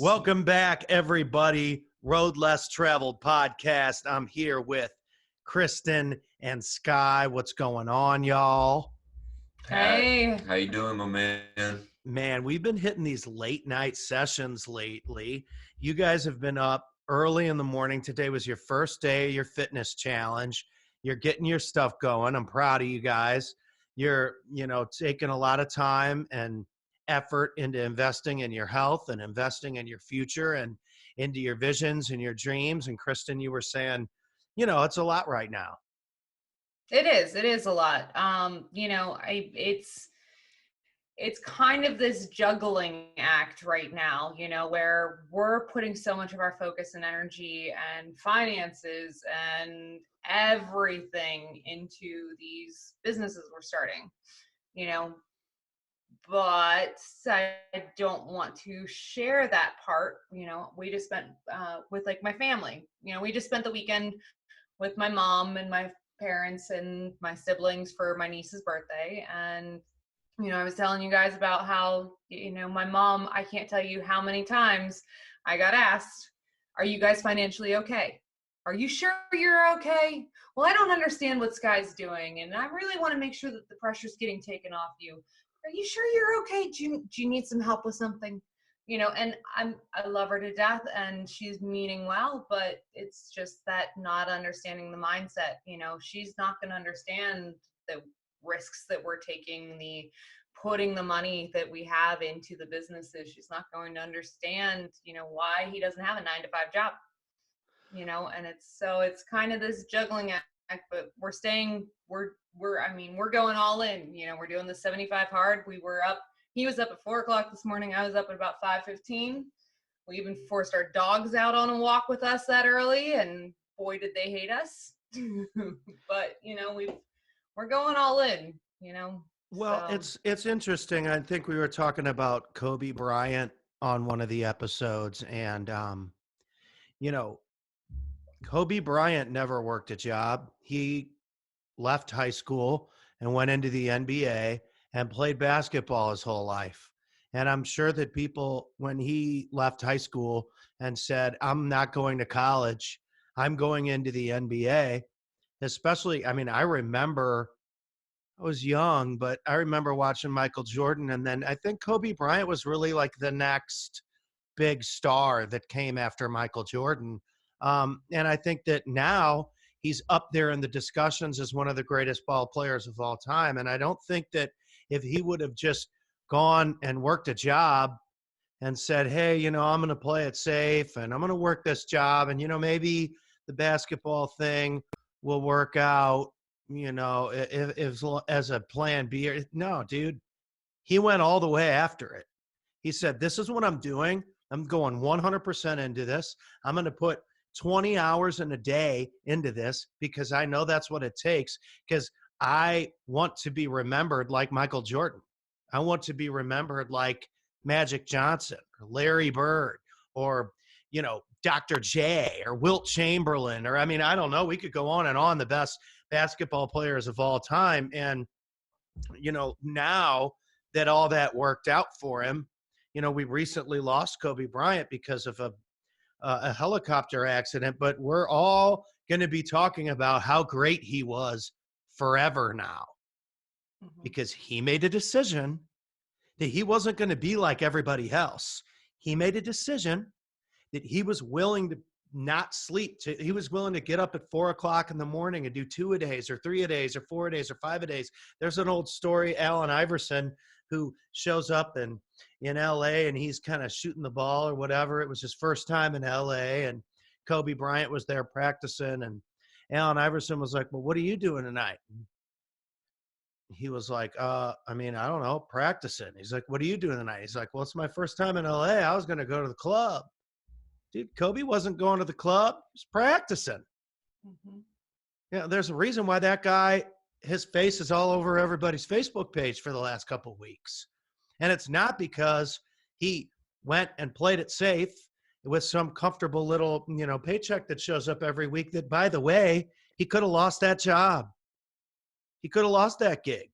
Welcome back, everybody. Road Less Traveled podcast. I'm here with Kristen and Sky. What's going on, y'all? Hey. How you doing, my man? Man, we've been hitting these late night sessions lately. You guys have been up early in the morning. Today was your first day of your fitness challenge. You're getting your stuff going. I'm proud of you guys. You're, taking a lot of time and effort into investing in your health and investing in your future and into your visions and your dreams. And Kristen, you were saying, it's a lot right now. It is a lot. It's kind of this juggling act right now, where we're putting so much of our focus and energy and finances and everything into these businesses we're starting, but I don't want to share that part. We just spent with like my family, we just spent the weekend with my mom and my parents and my siblings for my niece's birthday. And, I was telling you guys about how, my mom, I can't tell you how many times I got asked, are you guys financially okay? Are you sure you're okay? Well, I don't understand what Sky's doing, and I really want to make sure that the pressure's getting taken off you. Are you sure you're okay? Do you need some help with something? And I love her to death and she's meaning well, but it's just that not understanding the mindset. She's not going to understand the risks that we're taking, the putting the money that we have into the businesses. She's not going to understand, why he doesn't have a 9-to-5 job, and it's kind of this juggling act, but we're going all in. We're doing the 75 hard. He was up at 4:00 this morning. I was up at about 5:15. We even forced our dogs out on a walk with us that early, and boy, did they hate us. But we're going all in. Well, it's interesting. I think we were talking about Kobe Bryant on one of the episodes, and Kobe Bryant never worked a job. He left high school and went into the NBA and played basketball his whole life. And I'm sure that people, when he left high school and said, I'm not going to college, I'm going into the NBA, especially, I remember, I was young, but I remember watching Michael Jordan. And then I think Kobe Bryant was really like the next big star that came after Michael Jordan. And I think that now he's up there in the discussions as one of the greatest ball players of all time. And I don't think that if he would have just gone and worked a job and said, hey, I'm going to play it safe and I'm going to work this job. And, maybe the basketball thing will work out, if as a plan B. No, dude, he went all the way after it. He said, this is what I'm doing. I'm going 100% into this. I'm going to put 20 hours in a day into this because I know that's what it takes, because I want to be remembered like Michael Jordan. I want to be remembered like Magic Johnson or Larry Bird or, Dr. J or Wilt Chamberlain, or, I don't know. We could go on, the best basketball players of all time. And, now that all that worked out for him, we recently lost Kobe Bryant because of a helicopter accident, but we're all going to be talking about how great he was forever now, because he made a decision that he wasn't going to be like everybody else. He made a decision that he was willing to not sleep. He was willing to get up at 4:00 in the morning and do 2-a-days or 3-a-days or 4-a-days or 5-a-days. There's an old story, Allen Iverson, who shows up in LA and he's kind of shooting the ball or whatever. It was his first time in LA and Kobe Bryant was there practicing, and Allen Iverson was like, well, what are you doing tonight? He was like, I don't know, practicing. He's like, what are you doing tonight? He's like, well, it's my first time in LA. I was going to go to the club. Dude, Kobe wasn't going to the club. He was practicing. There's a reason why that guy, his face is all over everybody's Facebook page for the last couple of weeks. And it's not because he went and played it safe with some comfortable little, paycheck that shows up every week that, by the way, he could have lost that job. He could have lost that gig.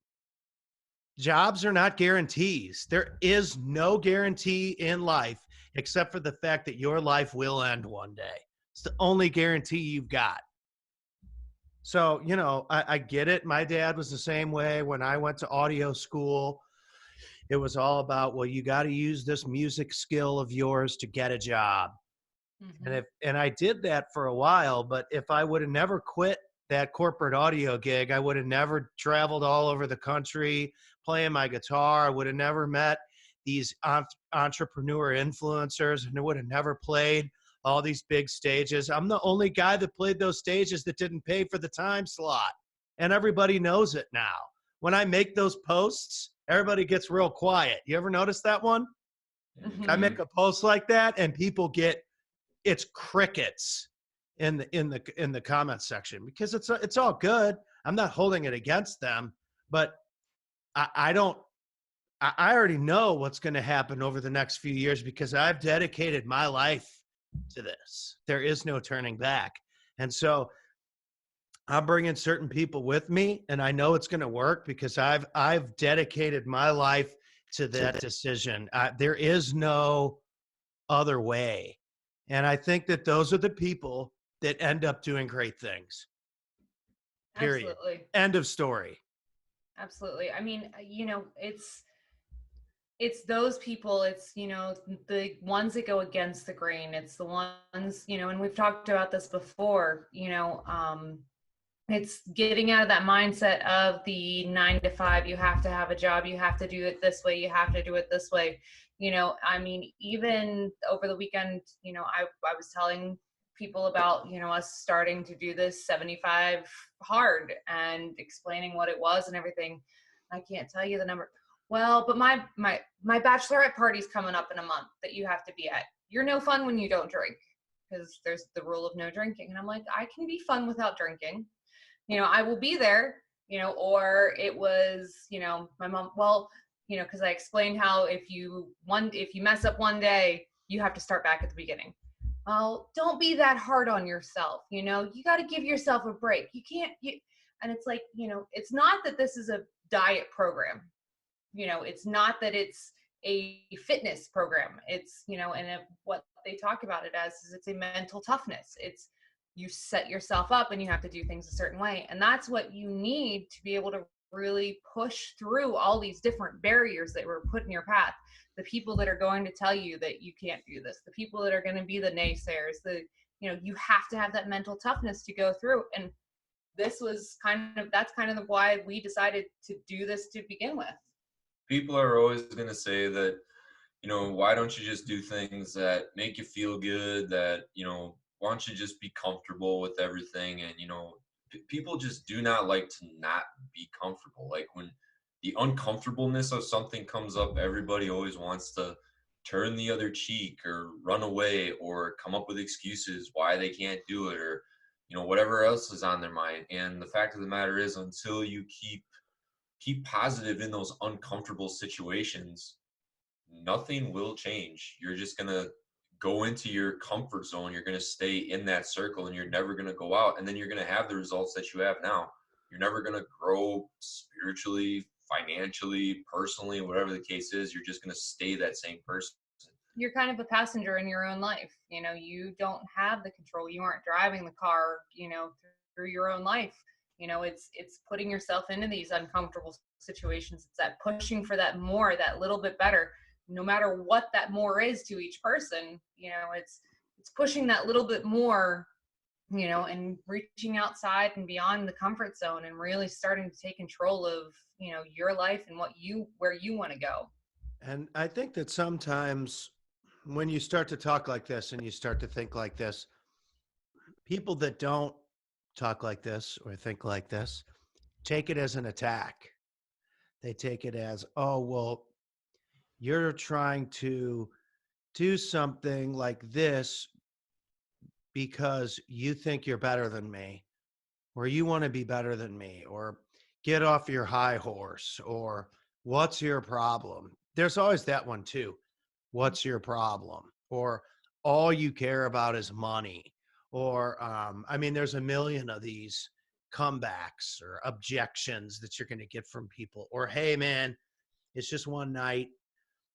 Jobs are not guarantees. There is no guarantee in life. except for the fact that your life will end one day. It's the only guarantee you've got. So, I get it. My dad was the same way when I went to audio school. It was all about, well, you got to use this music skill of yours to get a job. Mhm. And I did that for a while, but if I would have never quit that corporate audio gig, I would have never traveled all over the country playing my guitar. I would have never met these entrepreneur influencers, and I would have never played all these big stages. I'm the only guy that played those stages that didn't pay for the time slot. And everybody knows it now. When I make those posts, everybody gets real quiet. You ever notice that one? I make Mhm. a post like that and people get, it's crickets in the comment section, because it's all good. I'm not holding it against them, but I don't. I already know what's going to happen over the next few years because I've dedicated my life to this. There is no turning back, and so I'm bringing certain people with me, and I know it's going to work because I've dedicated my life to that decision. There is no other way. And I think that those are the people that end up doing great things. Period. Absolutely. End of story. Absolutely. I mean, it's those people, it's, the ones that go against the grain. It's the ones, and we've talked about this before, it's getting out of that mindset of the 9 to 5. You have to have a job. You have to do it this way. You have to do it this way. I mean, even over the weekend, I was telling people about, us starting to do this 75 hard and explaining what it was and everything. I can't tell you the number. Well, but my bachelorette party's coming up in a month that you have to be at. You're no fun when you don't drink, because there's the rule of no drinking. And I'm like, I can be fun without drinking. I will be there, or it was, my mom, well, because I explained how if you mess up one day, you have to start back at the beginning. Well, don't be that hard on yourself. You got to give yourself a break. You can't, and it's like, it's not that this is a diet program. It's not that it's a fitness program. It's, what they talk about it as is it's a mental toughness. It's, you set yourself up and you have to do things a certain way. And that's what you need to be able to really push through all these different barriers that were put in your path. The people that are going to tell you that you can't do this, the people that are going to be the naysayers, you have to have that mental toughness to go through. And this was that's kind of why we decided to do this to begin with. People are always going to say that, why don't you just do things that make you feel good, that, why don't you just be comfortable with everything? And, people just do not like to not be comfortable. Like when the uncomfortableness of something comes up, everybody always wants to turn the other cheek or run away or come up with excuses why they can't do it, or, whatever else is on their mind. And the fact of the matter is, until you keep positive in those uncomfortable situations, nothing will change. You're just going to go into your comfort zone. You're going to stay in that circle and you're never going to go out. And then you're going to have the results that you have now. You're never going to grow spiritually, financially, personally, whatever the case is. You're just going to stay that same person. You're kind of a passenger in your own life. You don't have the control. You aren't driving the car, through your own life. It's putting yourself into these uncomfortable situations. It's that pushing for that more, that little bit better, no matter what that more is to each person. It's pushing that little bit more, and reaching outside and beyond the comfort zone and really starting to take control of, your life and where you want to go. And I think that sometimes when you start to talk like this and you start to think like this, people that don't talk like this or think like this take it as an attack. They take it as, oh, well, you're trying to do something like this because you think you're better than me, or you want to be better than me, or get off your high horse, or what's your problem? There's always that one too. What's your problem? Or all you care about is money. Or, there's a million of these comebacks or objections that you're going to get from people. Or, hey, man, it's just one night.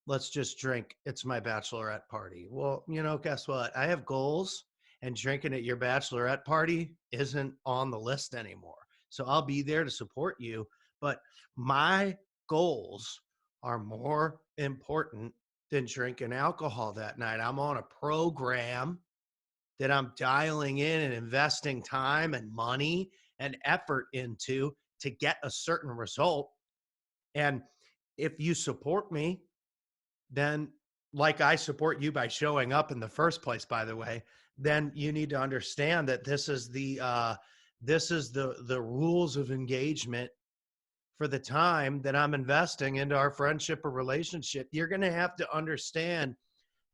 let's just drink. It's my bachelorette party. Well, guess what? I have goals, and drinking at your bachelorette party isn't on the list anymore. So I'll be there to support you. But my goals are more important than drinking alcohol that night. I'm on a program that I'm dialing in and investing time and money and effort into to get a certain result. And if you support me, then, like I support you by showing up in the first place, by the way, then you need to understand that this is the rules of engagement for the time that I'm investing into our friendship or relationship. You're going to have to understand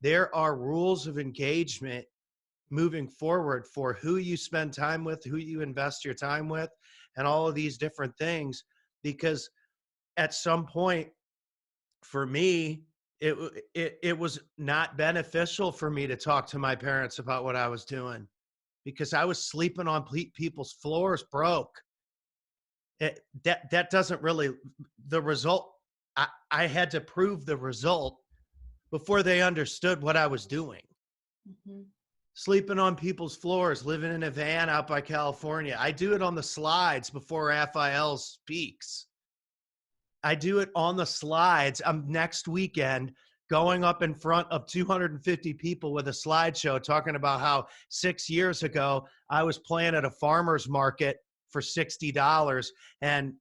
there are rules of engagement moving forward for who you spend time with, who you invest your time with, and all of these different things. Because at some point, for me, it was not beneficial for me to talk to my parents about what I was doing, because I was sleeping on people's floors broke. That doesn't really, the result, I had to prove the result before they understood what I was doing. Mm-hmm. Sleeping on people's floors, living in a van out by California. I do it on the slides before Raphael speaks. I do it on the slides. I'm next weekend going up in front of 250 people with a slideshow talking about how 6 years ago I was playing at a farmer's market for $60, and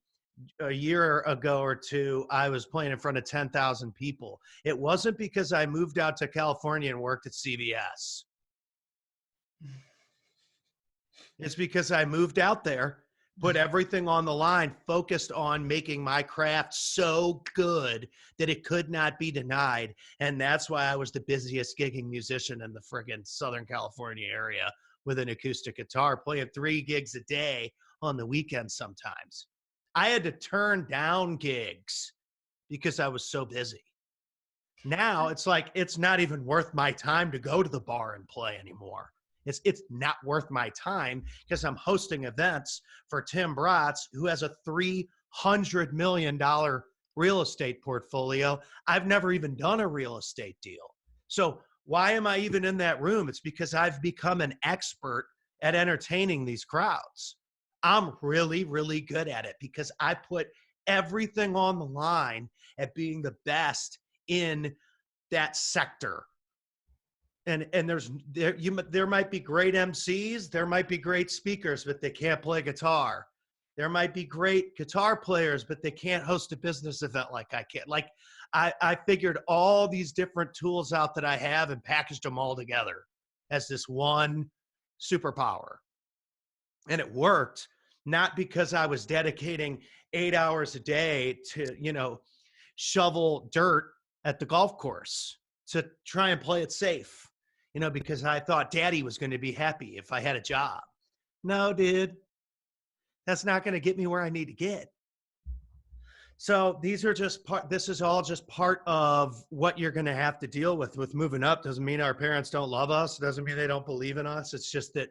a year ago or two I was playing in front of 10,000 people. It wasn't because I moved out to California and worked at CVS. It's because I moved out there, put everything on the line, focused on making my craft so good that it could not be denied. And that's why I was the busiest gigging musician in the friggin' Southern California area with an acoustic guitar, playing 3 gigs a day on the weekends sometimes. I had to turn down gigs because I was so busy. Now it's like, it's not even worth my time to go to the bar and play anymore. It's not worth my time because I'm hosting events for Tim Bratz, who has a $300 million real estate portfolio. I've never even done a real estate deal. So why am I even in that room? It's because I've become an expert at entertaining these crowds. I'm really, really good at it because I put everything on the line at being the best in that sector. And there might be great MCs, there might be great speakers, but they can't play guitar. There might be great guitar players, but they can't host a business event like I can. Like I figured all these different tools out that I have and packaged them all together as this one superpower. And it worked, not because I was dedicating 8 hours a day to, shovel dirt at the golf course to try and play it safe. Because I thought daddy was going to be happy if I had a job. No, dude, that's not going to get me where I need to get. So this is all just part of what you're going to have to deal with moving up. Doesn't mean our parents don't love us. Doesn't mean they don't believe in us. It's just that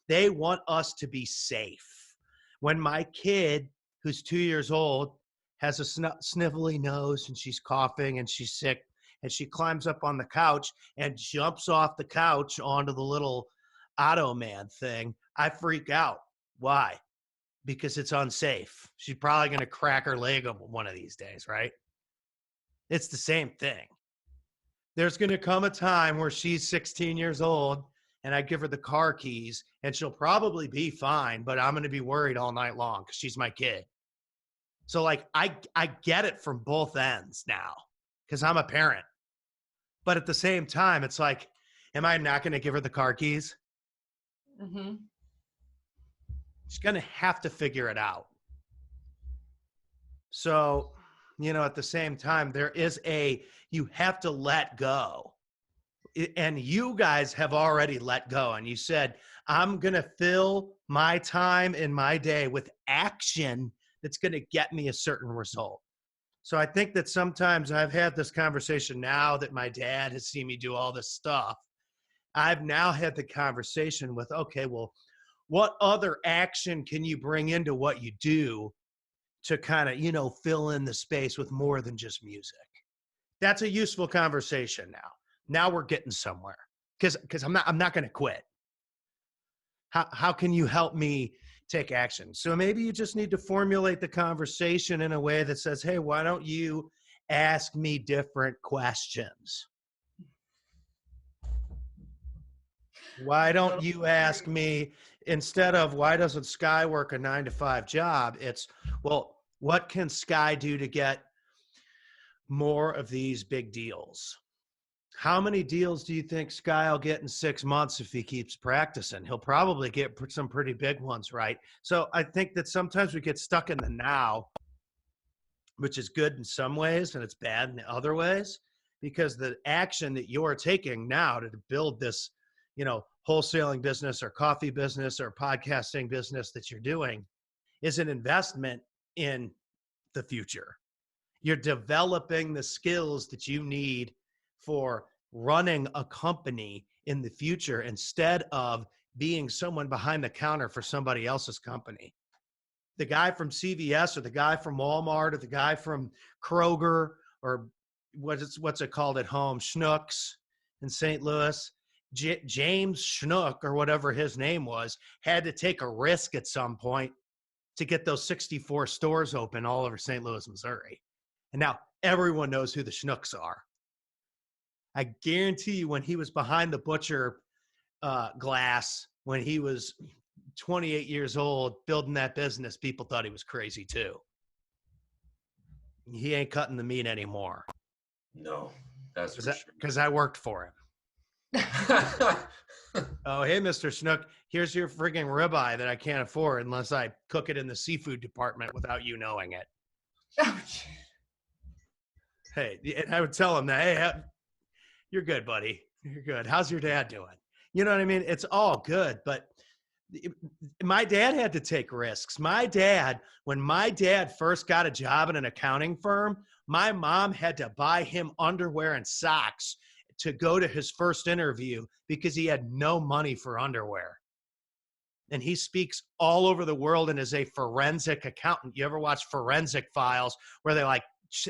they want us to be safe. When my kid, who's 2 years old, has a snivelly nose and she's coughing and she's sick, and she climbs up on the couch and jumps off the couch onto the little Ottoman thing, I freak out. Why? Because it's unsafe. She's probably going to crack her leg one of these days, right? It's the same thing. There's going to come a time where she's 16 years old and I give her the car keys and she'll probably be fine, but I'm going to be worried all night long because she's my kid. So like, I get it from both ends now because I'm a parent. But at the same time, it's like, am I not going to give her the car keys? Mm-hmm. She's going to have to figure it out. So, at the same time, you have to let go. And you guys have already let go. And you said, I'm going to fill my time in my day with action that's going to get me a certain result. So I think that sometimes I've had this conversation now that my dad has seen me do all this stuff. I've now had the conversation with, okay, well, what other action can you bring into what you do to kind of, fill in the space with more than just music? That's a useful conversation now. Now we're getting somewhere because I'm not going to quit. How can you help me take action? So maybe you just need to formulate the conversation in a way that says, hey, why don't you ask me different questions? Why don't you ask me, instead of why doesn't Sky work a 9-to-5 job? It's, well, what can Sky do to get more of these big deals? How many deals do you think Sky will get in 6 months if he keeps practicing? He'll probably get some pretty big ones, right? So I think that sometimes we get stuck in the now, which is good in some ways and it's bad in other ways, because the action that you're taking now to build this, wholesaling business or coffee business or podcasting business that you're doing is an investment in the future. You're developing the skills that you need for running a company in the future instead of being someone behind the counter for somebody else's company. The guy from CVS or the guy from Walmart or the guy from Kroger or what's it called at home, Schnucks in St. Louis, James Schnook or whatever his name was, had to take a risk at some point to get those 64 stores open all over St. Louis, Missouri. And now everyone knows who the Schnooks are. I guarantee you when he was behind the butcher glass, when he was 28 years old building that business, people thought he was crazy too. He ain't cutting the meat anymore. No, that's for sure. Because I worked for him. Oh, hey, Mr. Schnook, here's your frigging ribeye that I can't afford unless I cook it in the seafood department without you knowing it. Ouch. Hey, and I would tell him that, hey, you're good, buddy. You're good. How's your dad doing? You know what I mean? It's all good, but my dad had to take risks. When my dad first got a job in an accounting firm, my mom had to buy him underwear and socks to go to his first interview because he had no money for underwear. And he speaks all over the world and is a forensic accountant. You ever watch Forensic Files where they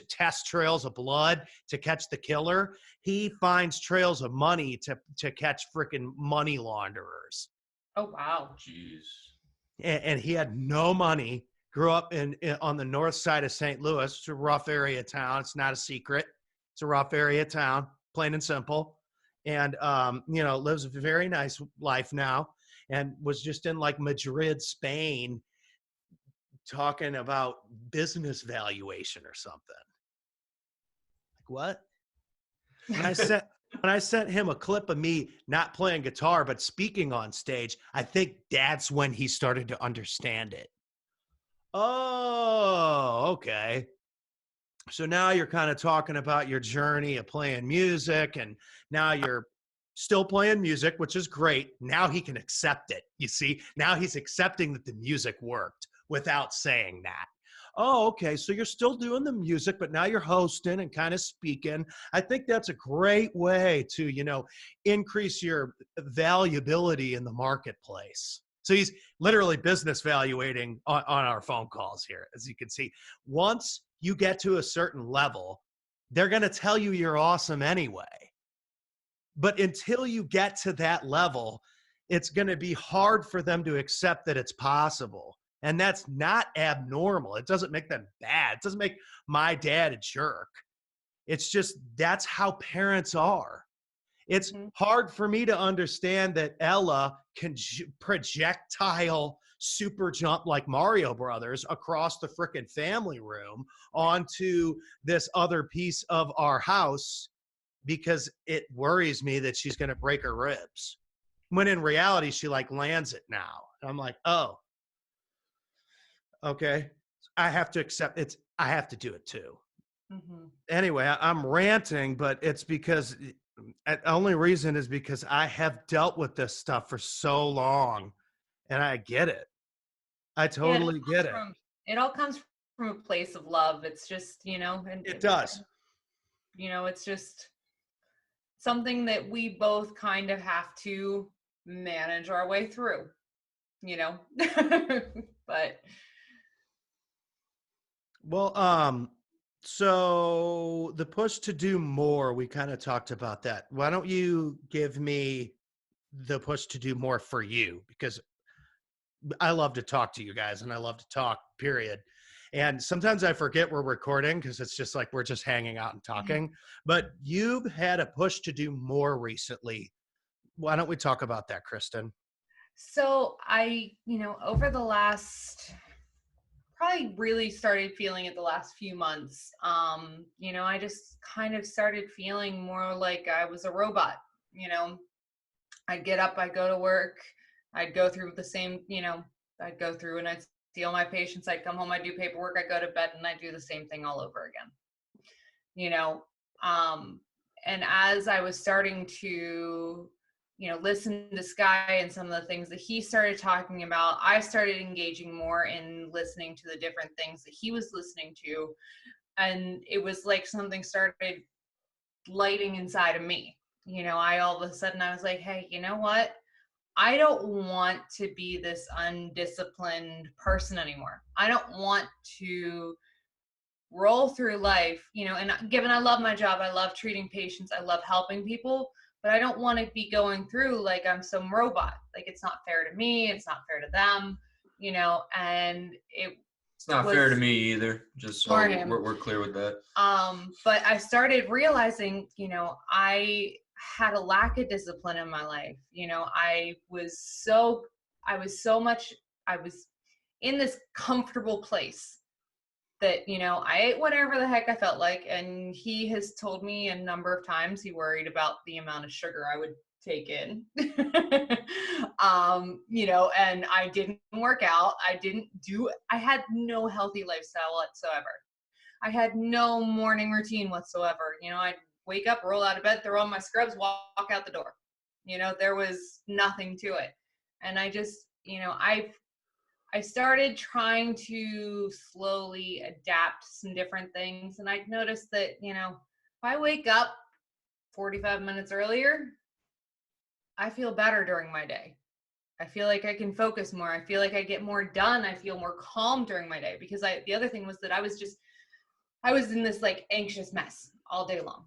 test trails of blood to catch the killer? He finds trails of money to catch freaking money launderers. Oh, wow. Jeez. And he had no money. Grew up on the north side of St. Louis. It's a rough area of town. It's not a secret. It's a rough area of town, plain and simple. And, lives a very nice life now and was just in Madrid, Spain, talking about business valuation or something. What? When I sent him a clip of me not playing guitar but speaking on stage, I think that's when he started to understand it. Oh, okay. So now you're kind of talking about your journey of playing music, and now you're still playing music, which is great. Now he can accept it. You see, now he's accepting that the music worked without saying that. Oh, okay. So you're still doing the music, but now you're hosting and kind of speaking. I think that's a great way to, increase your valuability in the marketplace. So he's literally business valuating on our phone calls here, as you can see. Once you get to a certain level, they're going to tell you you're awesome anyway. But until you get to that level, it's going to be hard for them to accept that it's possible. And that's not abnormal. It doesn't make them bad. It doesn't make my dad a jerk. It's just that's how parents are. It's hard for me to understand that Ella can projectile super jump like Mario Brothers across the frickin' family room onto this other piece of our house because it worries me that she's going to break her ribs. When in reality, she lands it now. And I'm like, oh, okay. I have to accept it. I have to do it too. Mm-hmm. Anyway, I'm ranting, but it's because the only reason is because I have dealt with this stuff for so long and I get it. I totally get it. It all comes from a place of love. It's just, and it does. It's just something that we both kind of have to manage our way through, but. Well, So the push to do more, we kind of talked about that. Why don't you give me the push to do more for you? Because I love to talk to you guys and I love to talk, period. And sometimes I forget we're recording because it's just like we're just hanging out and talking. But you've had a push to do more recently. Why don't we talk about that, Kristen? So over the last, probably really started feeling it the last few months. I just kind of started feeling more like I was a robot. I'd get up, I'd go to work, I'd go through the same, I'd go through and I'd see all my patients, I'd come home, I'd do paperwork, I'd go to bed, and I'd do the same thing all over again. You know, um, and as I was starting to, listen to Sky and some of the things that he started talking about, I started engaging more in listening to the different things that he was listening to. And it was like something started lighting inside of me. I all of a sudden I was like, hey, you know what? I don't want to be this undisciplined person anymore. I don't want to roll through life, and given I love my job, I love treating patients, I love helping people, but I don't want to be going through like I'm some robot. Like, it's not fair to me, it's not fair to them, and It's not fair to was me either, just so for him. we're clear with that. But I started realizing, I had a lack of discipline in my life. I was in this comfortable place that, I ate whatever the heck I felt like. And he has told me a number of times he worried about the amount of sugar I would take in. And I didn't work out. I had no healthy lifestyle whatsoever. I had no morning routine whatsoever. I'd wake up, roll out of bed, throw on my scrubs, walk out the door. There was nothing to it. And I just, I started trying to slowly adapt some different things. And I noticed that, if I wake up 45 minutes earlier, I feel better during my day. I feel like I can focus more. I feel like I get more done. I feel more calm during my day because the other thing was that I was in this like anxious mess all day long,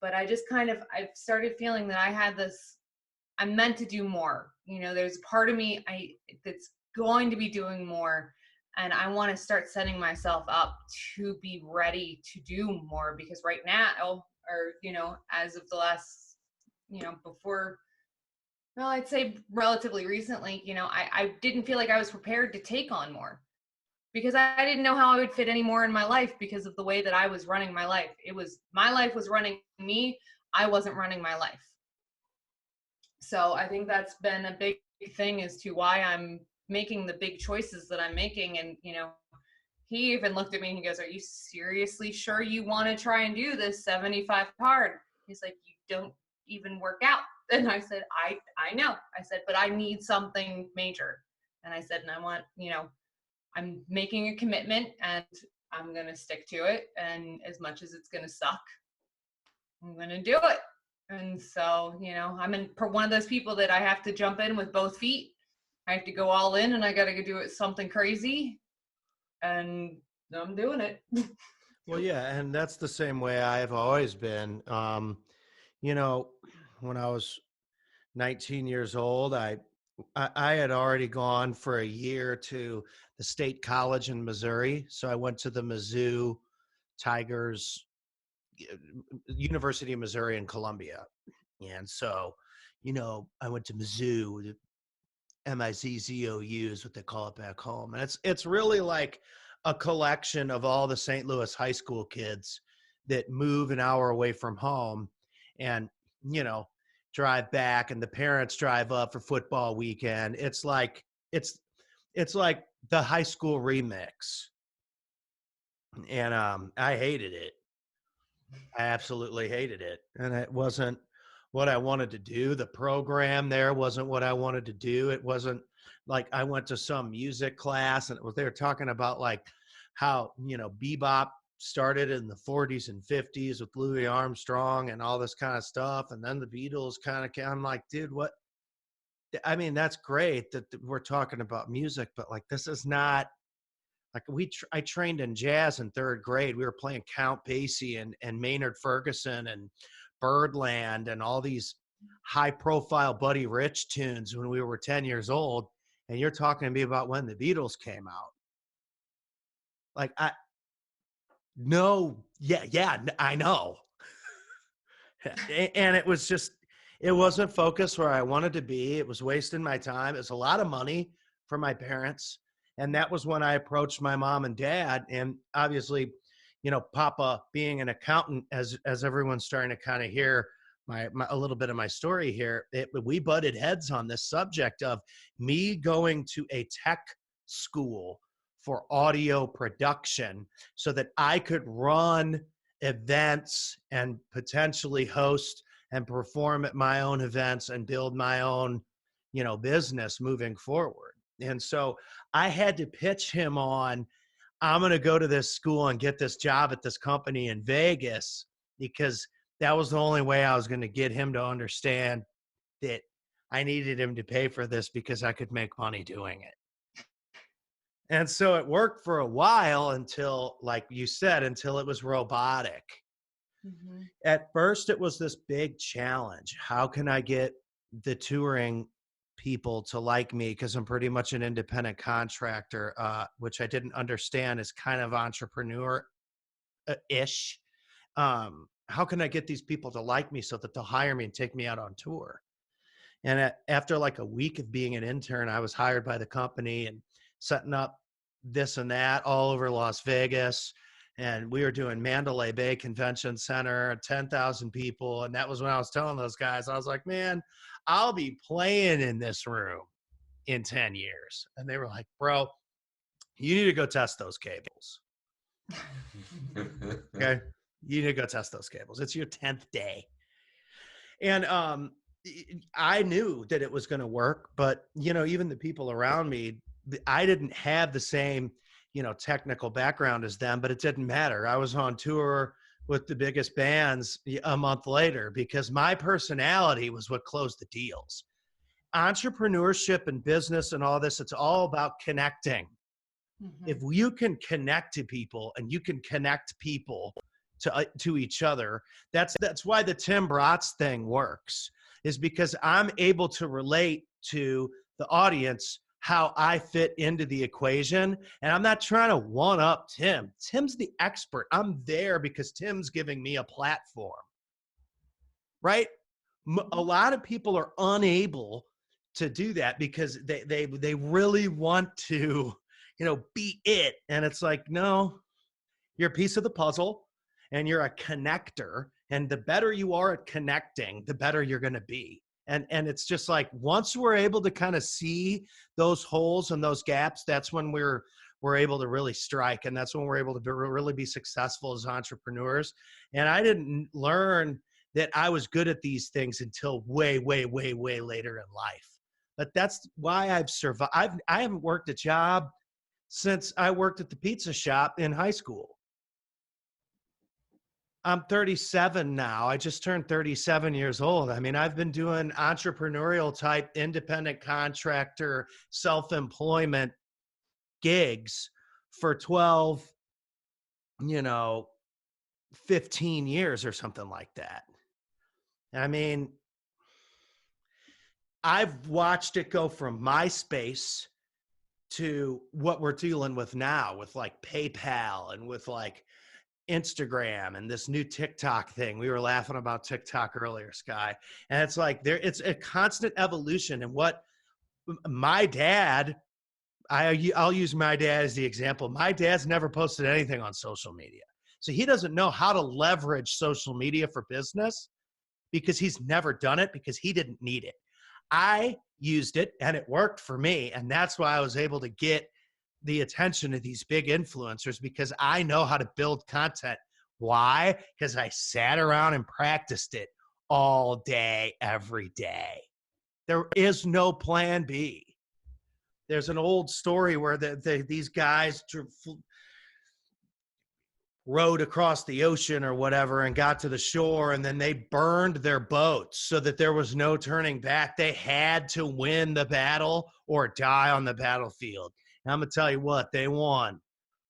but I started feeling that I'm meant to do more. There's a part of me that's going to be doing more, and I want to start setting myself up to be ready to do more, because right now, or, as of the last, before, well, I'd say relatively recently, I didn't feel like I was prepared to take on more, because I didn't know how I would fit any more in my life because of the way that I was running my life. My life was running me. I wasn't running my life. So I think that's been a big thing as to why I'm making the big choices that I'm making. And, he even looked at me and he goes, are you seriously sure you want to try and do this 75 hard? He's like, you don't even work out. And I said, I know. I said, but I need something major. And I said, and I want, I'm making a commitment and I'm going to stick to it. And as much as it's going to suck, I'm going to do it. And so, I'm one of those people that I have to jump in with both feet. I have to go all in, and I got to go do it something crazy. And I'm doing it. Well, yeah, and that's the same way I've always been. When I was 19 years old, I had already gone for a year to the state college in Missouri. So I went to the Mizzou Tigers, University of Missouri in Columbia. And so, I went to Mizzou, the MIZZOU is what they call it back home. And it's really like a collection of all the St. Louis high school kids that move an hour away from home and, drive back, and the parents drive up for football weekend. It's like the high school remix. And I hated it. I absolutely hated it. And it wasn't what I wanted to do. The program there wasn't what I wanted to do. It wasn't like I went to some music class and they were talking about like how, bebop started in the 40s and 50s with Louis Armstrong and all this kind of stuff. And then the Beatles I'm like, dude, what? I mean, that's great that we're talking about music, but like, this is not Like I trained in jazz in third grade. We were playing Count Basie and Maynard Ferguson and Birdland and all these high profile Buddy Rich tunes when we were 10 years old. And you're talking to me about when the Beatles came out. Like no, yeah, I know. And it was just, it wasn't focused where I wanted to be. It was wasting my time. It was a lot of money for my parents. And that was when I approached my mom and dad. And obviously, you know, Papa being an accountant, as everyone's starting to kind of hear a little bit of my story here, we butted heads on this subject of me going to a tech school for audio production so that I could run events and potentially host and perform at my own events and build my own, you know, business moving forward. And so I had to pitch him on, I'm going to go to this school and get this job at this company in Vegas, because that was the only way I was going to get him to understand that I needed him to pay for this because I could make money doing it. And so it worked for a while until, like you said, until it was robotic. Mm-hmm. At first, it was this big challenge. How can I get the touring people to like me? Because I'm pretty much an independent contractor, which I didn't understand is kind of entrepreneur-ish. How can I get these people to like me so that they'll hire me and take me out on tour? And after like a week of being an intern, I was hired by the company and setting up this and that all over Las Vegas. And we were doing Mandalay Bay Convention Center, 10,000 people. And that was when I was telling those guys, I was like, man, I'll be playing in this room in 10 years. And they were like, bro, you need to go test those cables. Okay. You need to go test those cables. It's your 10th day. And I knew that it was going to work, but, you know, even the people around me, I didn't have the same, you know, technical background as them, but it didn't matter. I was on tour with the biggest bands a month later because my personality was what closed the deals. Entrepreneurship and business and all this, it's all about connecting. Mm-hmm. If you can connect to people and you can connect people to each other, that's why the Tim Bratz thing works, is because I'm able to relate to the audience how I fit into the equation. And I'm not trying to one up Tim. Tim's the expert. I'm there because Tim's giving me a platform, right? A lot of people are unable to do that because they really want to, you know, be it. And it's like, no, you're a piece of the puzzle and you're a connector. And the better you are at connecting, the better you're going to be. And it's just like, once we're able to kind of see those holes and those gaps, that's when we're able to really strike. And that's when we're able to really be successful as entrepreneurs. And I didn't learn that I was good at these things until way, way, way, way later in life. But that's why I've survived. I haven't worked a job since I worked at the pizza shop in high school. I'm 37 now. I just turned 37 years old. I mean, I've been doing entrepreneurial type, independent contractor, self-employment gigs for 12, 15 years or something like that. I mean, I've watched it go from MySpace to what we're dealing with now with like PayPal and with like Instagram and this new TikTok thing. We were laughing about TikTok earlier, Sky. And it's like it's a constant evolution. And what my dad, I'll use my dad as the example. My dad's never posted anything on social media. So he doesn't know how to leverage social media for business because he's never done it because he didn't need it. I used it and it worked for me. And that's why I was able to get the attention of these big influencers, because I know how to build content. Why? Because I sat around and practiced it all day, every day. There is no plan B. There's an old story where these guys rowed across the ocean or whatever and got to the shore, and then they burned their boats so that there was no turning back. They had to win the battle or die on the battlefield. And I'm going to tell you what, they won.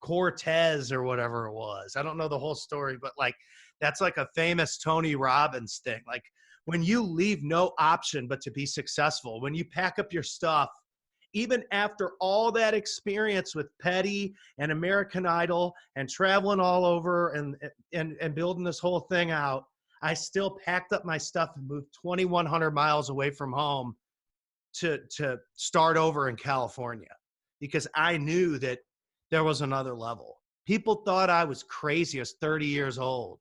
Cortez or whatever it was. I don't know the whole story, but like that's like a famous Tony Robbins thing. Like when you leave no option but to be successful, when you pack up your stuff, even after all that experience with Petty and American Idol and traveling all over and building this whole thing out, I still packed up my stuff and moved 2,100 miles away from home to start over in California because I knew that there was another level. People thought I was crazy. I was 30 years old.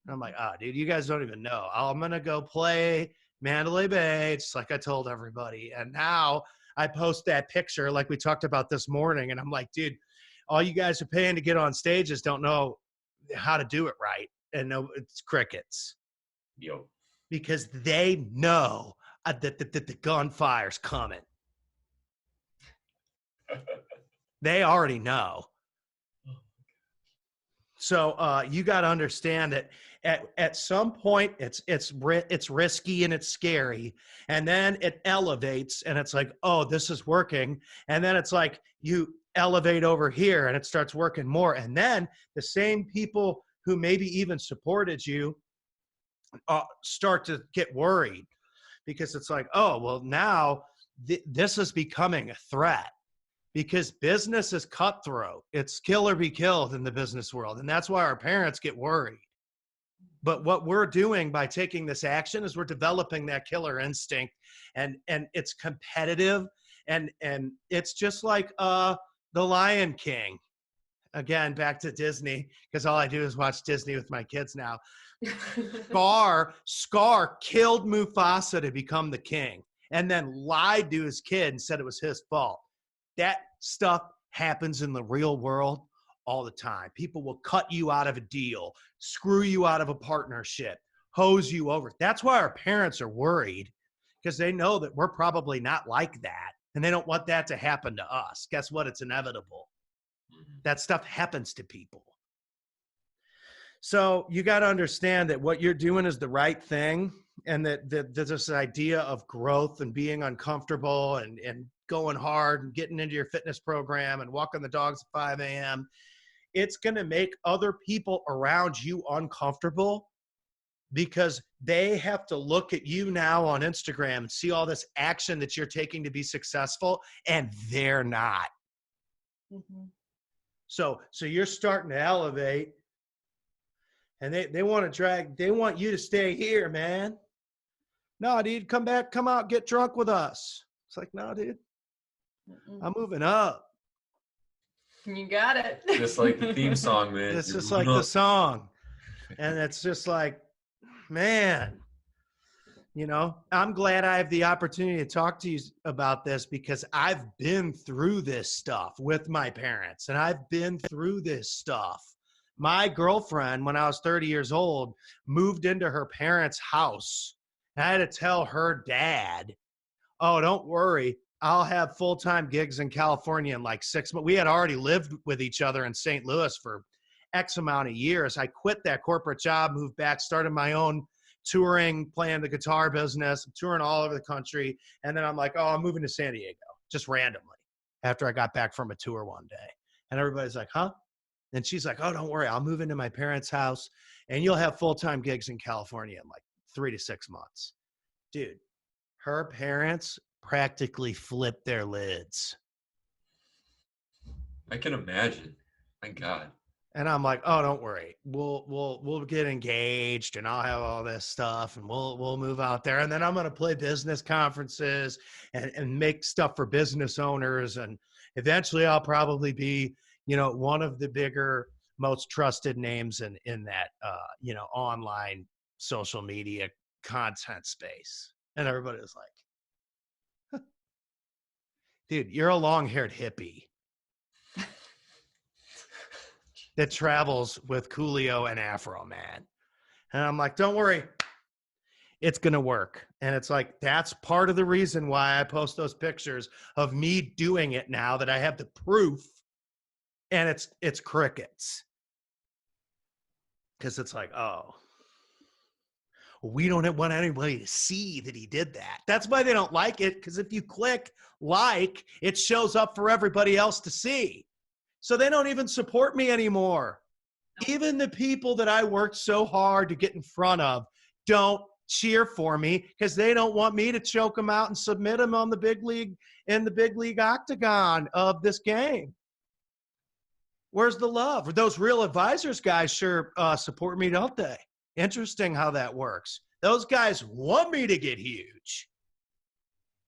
And I'm like, dude, you guys don't even know. I'm going to go play Mandalay Bay, just like I told everybody. And now I post that picture like we talked about this morning. And I'm like, dude, all you guys are paying to get on stages don't know how to do it right. And no, it's crickets. Yo. Because they know that the gunfire's coming. They already know. So you got to understand that at some point it's risky and it's scary, and then it elevates and it's like, oh, this is working, and then it's like you elevate over here and it starts working more, and then the same people who maybe even supported you start to get worried because it's like, oh, well, now this is becoming a threat. Because business is cutthroat. It's kill or be killed in the business world. And that's why our parents get worried. But what we're doing by taking this action is we're developing that killer instinct. And it's competitive. And it's just like The Lion King. Again, back to Disney, because all I do is watch Disney with my kids now. Scar killed Mufasa to become the king. And then lied to his kid and said it was his fault. That stuff happens in the real world all the time. People will cut you out of a deal, screw you out of a partnership, hose you over. That's why our parents are worried, because they know that we're probably not like that, and they don't want that to happen to us. Guess what? It's inevitable. That stuff happens to people. So you got to understand that what you're doing is the right thing, and that there's this idea of growth and being uncomfortable and going hard and getting into your fitness program and walking the dogs at 5 a.m. It's going to make other people around you uncomfortable because they have to look at you now on Instagram and see all this action that you're taking to be successful, and they're not. Mm-hmm. So you're starting to elevate, and they want you to stay here, man. No, dude, come back, come out, get drunk with us. It's like, no, dude, I'm moving up. You got it. Just like the theme song, man. It's just like the song. And it's just like, man, you know, I'm glad I have the opportunity to talk to you about this because I've been through this stuff with my parents, and I've been through this stuff. My girlfriend, when I was 30 years old, moved into her parents' house. I had to tell her dad, oh, don't worry, I'll have full-time gigs in California in like 6 months. We had already lived with each other in St. Louis for X amount of years. I quit that corporate job, moved back, started my own touring, playing the guitar business, touring all over the country. And then I'm like, oh, I'm moving to San Diego, just randomly, after I got back from a tour one day. And everybody's like, huh? And she's like, oh, don't worry, I'll move into my parents' house and you'll have full-time gigs in California in like 3 to 6 months. Dude, her parents practically flipped their lids. I can imagine. My God. And I'm like, oh, don't worry. We'll get engaged and I'll have all this stuff and we'll move out there. And then I'm going to play business conferences and make stuff for business owners. And eventually I'll probably be, you know, one of the bigger, most trusted names in that, you know, online social media content space. And everybody was like, dude, you're a long-haired hippie that travels with Coolio and Afro Man. And I'm like, don't worry, it's going to work. And it's like, that's part of the reason why I post those pictures of me doing it now that I have the proof, and it's crickets. Because it's like, oh, we don't want anybody to see that he did that. That's why they don't like it, because if you click like, it shows up for everybody else to see. So they don't even support me anymore. Even the people that I worked so hard to get in front of don't cheer for me because they don't want me to choke them out and submit them on the big league in the big league octagon of this game. Where's the love? Those Real Advisors guys sure support me, don't they? Interesting how that works. Those guys want me to get huge.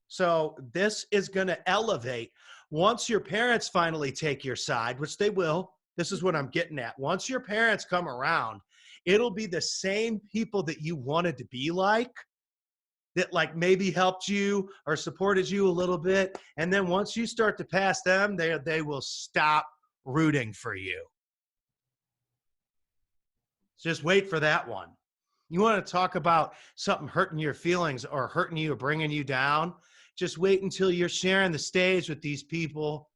So this is going to elevate. Once your parents finally take your side, which they will, this is what I'm getting at. Once your parents come around, it'll be the same people that you wanted to be like, that like maybe helped you or supported you a little bit. And then once you start to pass them, they will stop rooting for you. Just wait for that one. You want to talk about something hurting your feelings or hurting you or bringing you down? Just wait until you're sharing the stage with these people,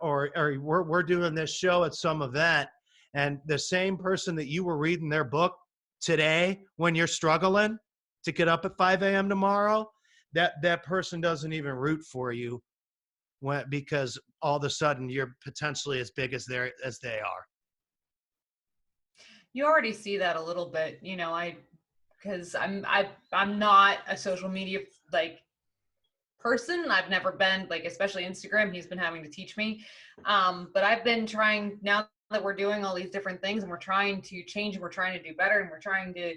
or we're doing this show at some event, and the same person that you were reading their book today when you're struggling to get up at 5 a.m. tomorrow, that person doesn't even root for you because all of a sudden you're potentially as big as they are. You already see that a little bit, because I'm not a social media like person. I've never been, like, especially Instagram. He's been having to teach me, but I've been trying. Now that we're doing all these different things and we're trying to change and we're trying to do better and we're trying to,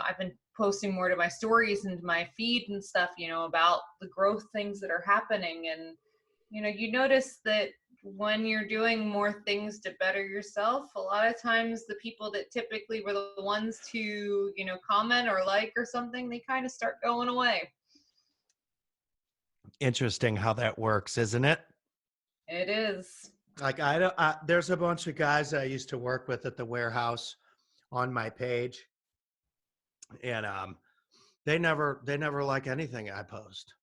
I've been posting more to my stories and to my feed and stuff, about the growth things that are happening. And you notice that when you're doing more things to better yourself, a lot of times the people that typically were the ones to, comment or like or something, they kind of start going away. Interesting how that works, isn't it? It is. Like there's a bunch of guys I used to work with at the warehouse on my page, and they never like anything I post.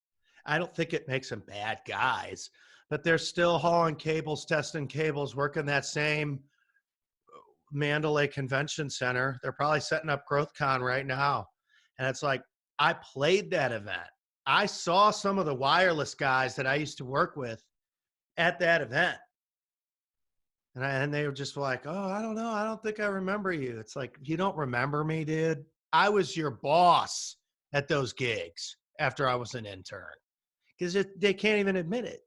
I don't think it makes them bad guys, but they're still hauling cables, testing cables, working that same Mandalay Convention Center. They're probably setting up GrowthCon right now. And it's like, I played that event. I saw some of the wireless guys that I used to work with at that event. And they were just like, oh, I don't know. I don't think I remember you. It's like, you don't remember me, dude. I was your boss at those gigs after I was an intern. Because they can't even admit it.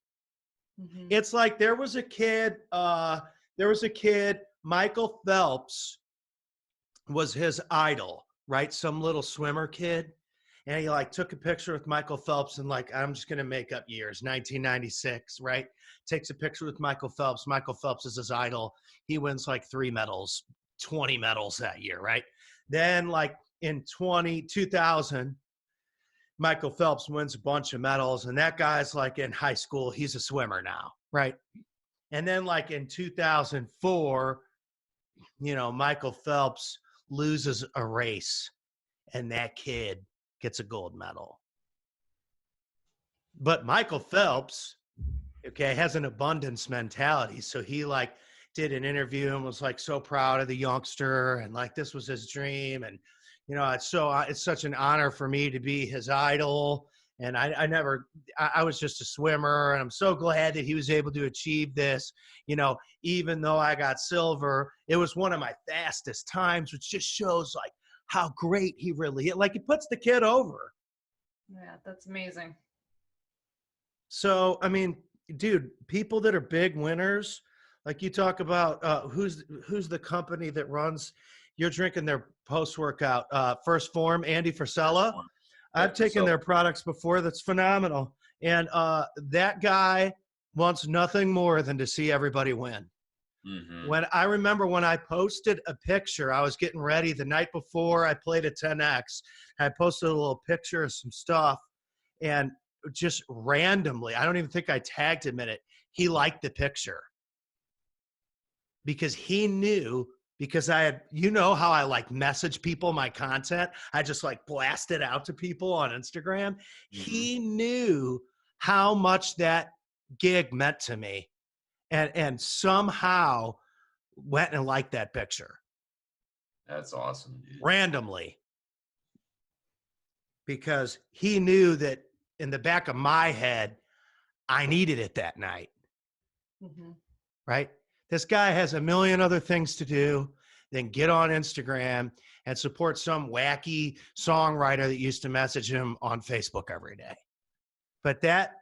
Mm-hmm. It's like there was a kid, Michael Phelps was his idol, right? Some little swimmer kid. And he like took a picture with Michael Phelps and like, I'm just going to make up years, 1996, right? Takes a picture with Michael Phelps. Michael Phelps is his idol. He wins like 3 medals, 20 medals that year, right? Then like in 2000, Michael Phelps wins a bunch of medals, and that guy's like in high school. He's a swimmer now, right? And then like in 2004, Michael Phelps loses a race, and that kid gets a gold medal. But Michael Phelps, has an abundance mentality. So he like did an interview and was like so proud of the youngster, and like this was his dream. And it's such an honor for me to be his idol. And I was just a swimmer, and I'm so glad that he was able to achieve this. Even though I got silver, it was one of my fastest times, which just shows like how great he really is. Like, he puts the kid over. Yeah, that's amazing. So, I mean, dude, people that are big winners, like you talk about, who's the company that runs, you're drinking their post-workout, First Form, Andy Frisella. I've taken their products before. That's phenomenal. And that guy wants nothing more than to see everybody win. Mm-hmm. When I posted a picture, I was getting ready the night before I played a 10X. I posted a little picture of some stuff, and just randomly, I don't even think I tagged him in it, he liked the picture. Because he knew, because I had, how I like message people my content. I just like blast it out to people on Instagram. Mm-hmm. He knew how much that gig meant to me, and somehow went and liked that picture. That's awesome, dude. Randomly. Because he knew that in the back of my head, I needed it that night. Mm-hmm. Right? This guy has a million other things to do than get on Instagram and support some wacky songwriter that used to message him on Facebook every day. But that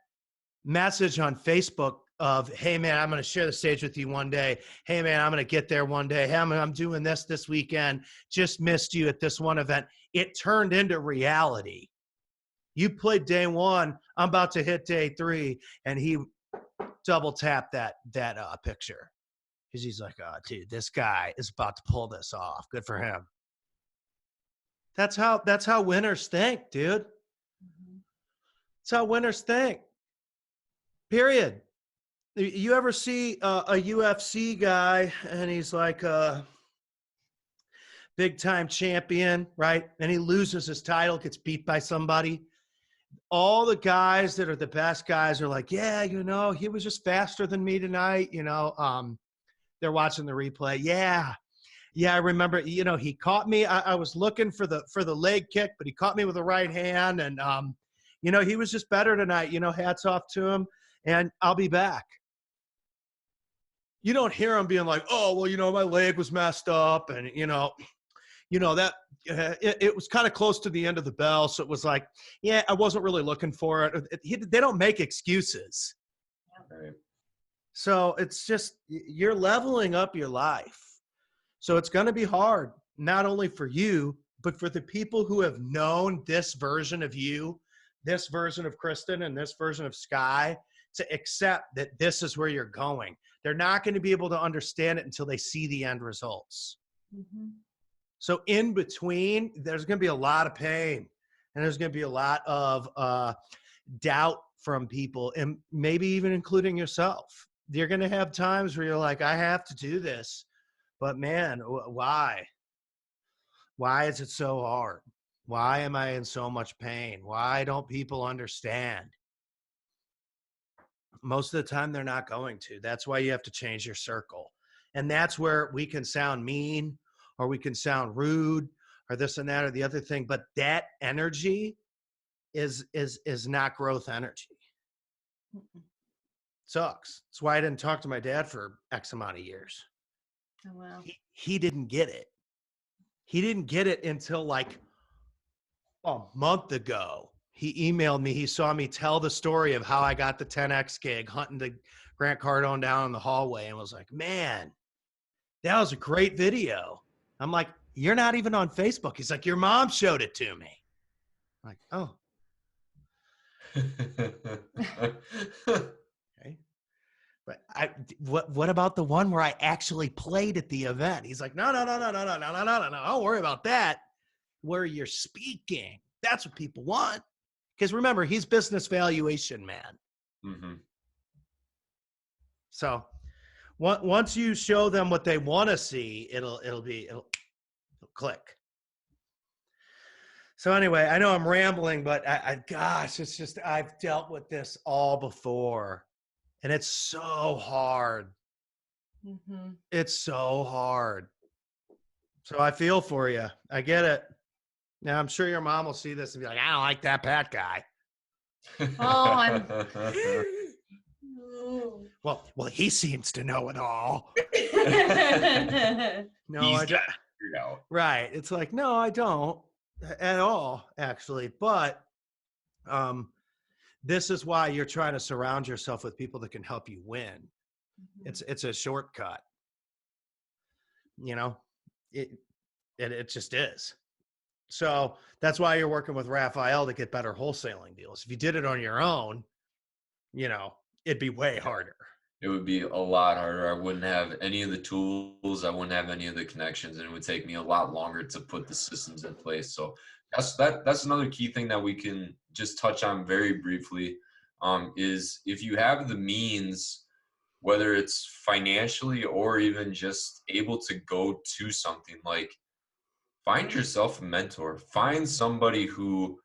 message on Facebook of, hey man, I'm going to share the stage with you one day. Hey man, I'm going to get there one day. Hey, I'm doing this weekend. Just missed you at this one event. It turned into reality. You played day one. I'm about to hit day 3. And he double tapped that picture. Because he's like, oh, dude, this guy is about to pull this off. Good for him. That's how winners think, dude. That's how winners think. Period. You ever see a UFC guy and he's like a big time champion, right? And he loses his title, gets beat by somebody. All the guys that are the best guys are like, yeah, he was just faster than me tonight. They're watching the replay. Yeah, I remember, he caught me. I was looking for the leg kick, but he caught me with the right hand. And, he was just better tonight, hats off to him, and I'll be back. You don't hear him being like, oh, well, my leg was messed up. And, that it was kind of close to the end of the bell. So it was like, yeah, I wasn't really looking for it. They don't make excuses. Right. So it's just, you're leveling up your life. So it's going to be hard, not only for you, but for the people who have known this version of you, this version of Kristen, and this version of Sky, to accept that this is where you're going. They're not going to be able to understand it until they see the end results. Mm-hmm. So in between, there's going to be a lot of pain, and there's going to be a lot of doubt from people, and maybe even including yourself. You're going to have times where you're like, I have to do this, but man, why? Why is it so hard? Why am I in so much pain? Why don't people understand? Most of the time, they're not going to. That's why you have to change your circle. And that's where we can sound mean, or we can sound rude, or this and that or the other thing. But that energy is not growth energy. Mm-mm. Sucks. That's why I didn't talk to my dad for X amount of years. Oh, wow. He didn't get it. He didn't get it until like a month ago. He emailed me. He saw me tell the story of how I got the 10X gig hunting the Grant Cardone down in the hallway, and was like, man, that was a great video. I'm like, you're not even on Facebook. He's like, your mom showed it to me. I'm like, oh. Okay. But what about the one where I actually played at the event? He's like, no. Don't worry about that. Where you're speaking. That's what people want. Because remember, he's business valuation man. Mm-hmm. So once you show them what they want to see, it'll click. So anyway, I know I'm rambling, but gosh, it's just, I've dealt with this all before, and it's so hard. Mm-hmm. It's so hard. So I feel for you. I get it. Now, I'm sure your mom will see this and be like, I don't like that Pat guy. Well, he seems to know it all. No, I don't. Right. It's like, no, I don't at all, actually. But this is why you're trying to surround yourself with people that can help you win. Mm-hmm. It's a shortcut. It just is. So that's why you're working with Raphael to get better wholesaling deals. If you did it on your own, it'd be way harder. It would be a lot harder. I wouldn't have any of the tools. I wouldn't have any of the connections, and it would take me a lot longer to put the systems in place. So that's another key thing that we can just touch on very briefly, is if you have the means, whether it's financially or even just able to go to something, like find yourself a mentor. Find somebody who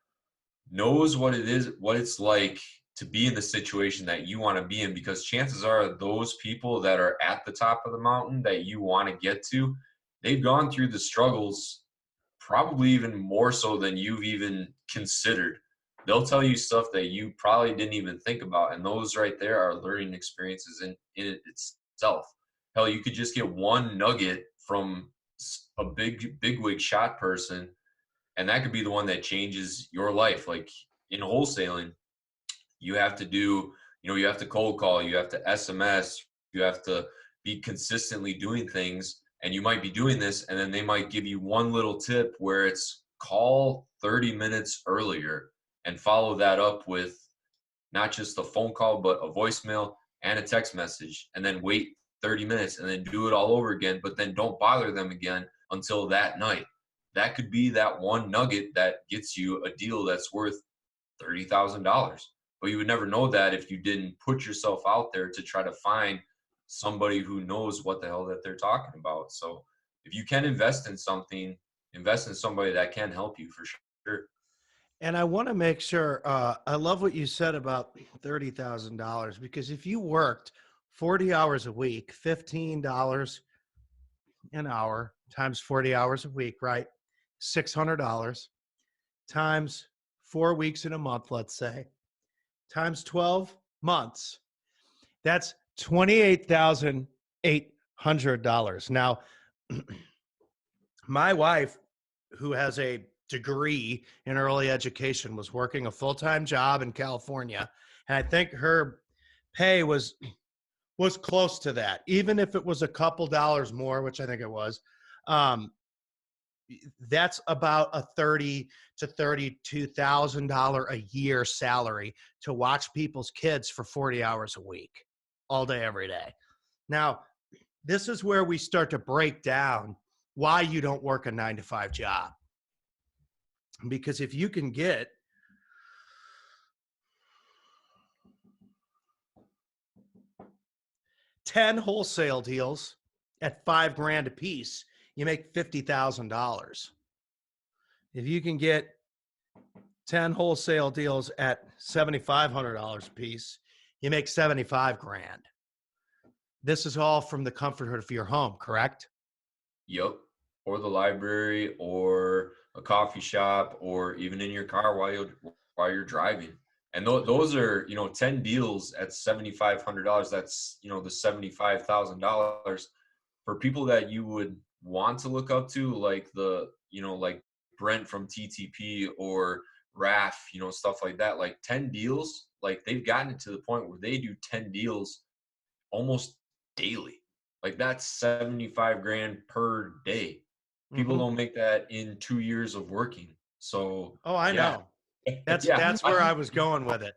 knows what it's like to be in the situation that you want to be in, because chances are those people that are at the top of the mountain that you want to get to, they've gone through the struggles probably even more so than you've even considered. They'll tell you stuff that you probably didn't even think about. And those right there are learning experiences in it itself. hell, you could just get one nugget from a big wig shot person, and that could be the one that changes your life. Like in wholesaling, you have to do, you have to cold call, you have to SMS, you have to be consistently doing things, and you might be doing this, and then they might give you one little tip where it's call 30 minutes earlier and follow that up with not just a phone call, but a voicemail and a text message, and then wait 30 minutes and then do it all over again, but then don't bother them again until that night. That could be that one nugget that gets you a deal that's worth $30,000. But you would never know that if you didn't put yourself out there to try to find somebody who knows what the hell that they're talking about. So if you can invest in something, invest in somebody that can help you for sure. And I want to make sure, I love what you said about $30,000, because if you worked 40 hours a week, $15 an hour times 40 hours a week, right? $600 times 4 weeks in a month, let's say, times 12 months, that's $28,800. Now, my wife, who has a degree in early education, was working a full-time job in California, and I think her pay was close to that, even if it was a couple dollars more, which I think it was. That's about a $30,000 to $32,000 a year salary to watch people's kids for 40 hours a week, all day, every day. Now, this is where we start to break down why you don't work a 9-to-5 job. Because if you can get $10 wholesale deals at $5,000 a piece, you make $50,000. If you can get 10 wholesale deals at $7,500 a piece, you make $75,000. This is all from the comfort of your home, correct? Yep. Or the library, or a coffee shop, or even in your car while you're driving. And those are, 10 deals at $7,500. That's, the $75,000 for people that you would want to look up to, like like Brent from TTP or Raf, stuff like that. Like 10 deals, like they've gotten it to the point where they do 10 deals almost daily. Like that's $75,000 per day. People don't make that in 2 years of working. So I know. That's where I was going with it.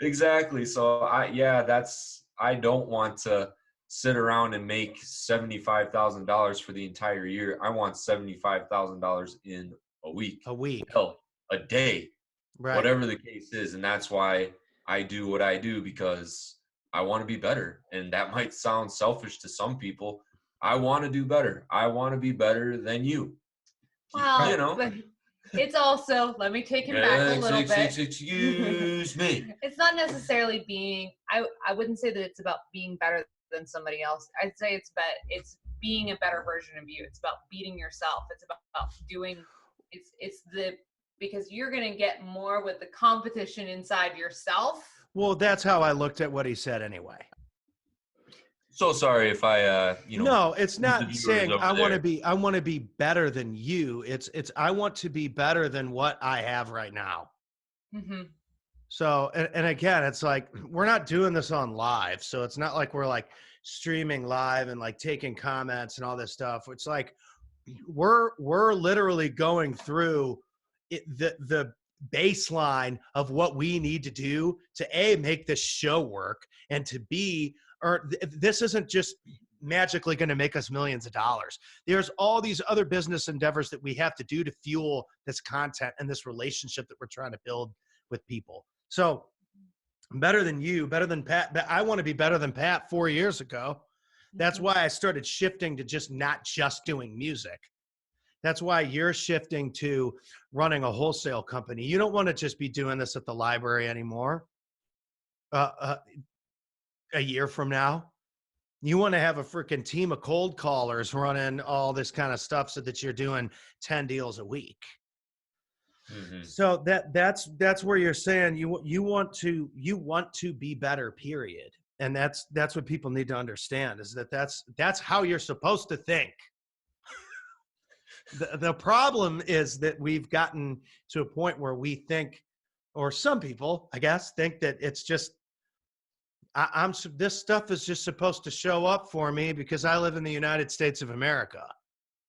Exactly. So I don't want to sit around and make $75,000 for the entire year. I want $75,000 in a week. Hell, a day. Right. Whatever the case is. And that's why I do what I do, because I want to be better. And that might sound selfish to some people. I want to do better. I want to be better than you. Well, but it's also, let me take him back a little bit. Excuse me. It's not necessarily being, I wouldn't say that it's about being better than somebody else. I'd say it's being a better version of you. It's about beating yourself. It's about doing, because you're going to get more with the competition inside yourself. Well, that's how I looked at what he said anyway. So sorry if I, No, it's not saying I want to be better than you. It's I want to be better than what I have right now. Mm-hmm. So, and again, it's like, we're not doing this on live. So it's not like we're like streaming live and like taking comments and all this stuff. It's like, we're literally going through the baseline of what we need to do to make this show work, and to be, this isn't just magically going to make us millions of dollars. There's all these other business endeavors that we have to do to fuel this content and this relationship that we're trying to build with people. So better than you, better than Pat. I want to be better than Pat 4 years ago. That's why I started shifting to just not just doing music. That's why you're shifting to running a wholesale company. You don't want to just be doing this at the library anymore. A year from now, you want to have a freaking team of cold callers running all this kind of stuff, so that you're doing 10 deals a week. Mm-hmm. So that's where you're saying you want to be better, period. And that's what people need to understand, is that's how you're supposed to think. The problem is that we've gotten to a point where we think, or some people, I guess, think that it's just, this stuff is just supposed to show up for me because I live in the United States of America.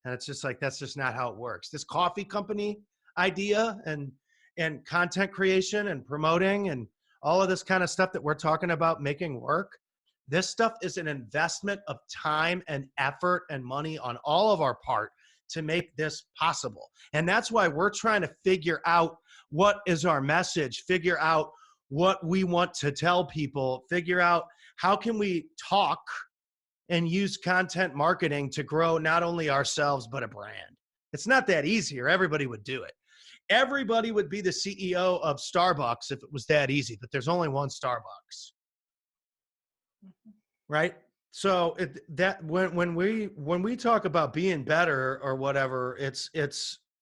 And it's just like, that's just not how it works. This coffee company idea and content creation and promoting and all of this kind of stuff that we're talking about making work, this stuff is an investment of time and effort and money on all of our part to make this possible. And that's why we're trying to figure out what is our message, figure out what we want to tell people, figure out how can we talk and use content marketing to grow not only ourselves, but a brand. It's not that easy, or everybody would do it. Everybody would be the CEO of Starbucks if it was that easy, but there's only one Starbucks. Right? So when we talk about being better or whatever,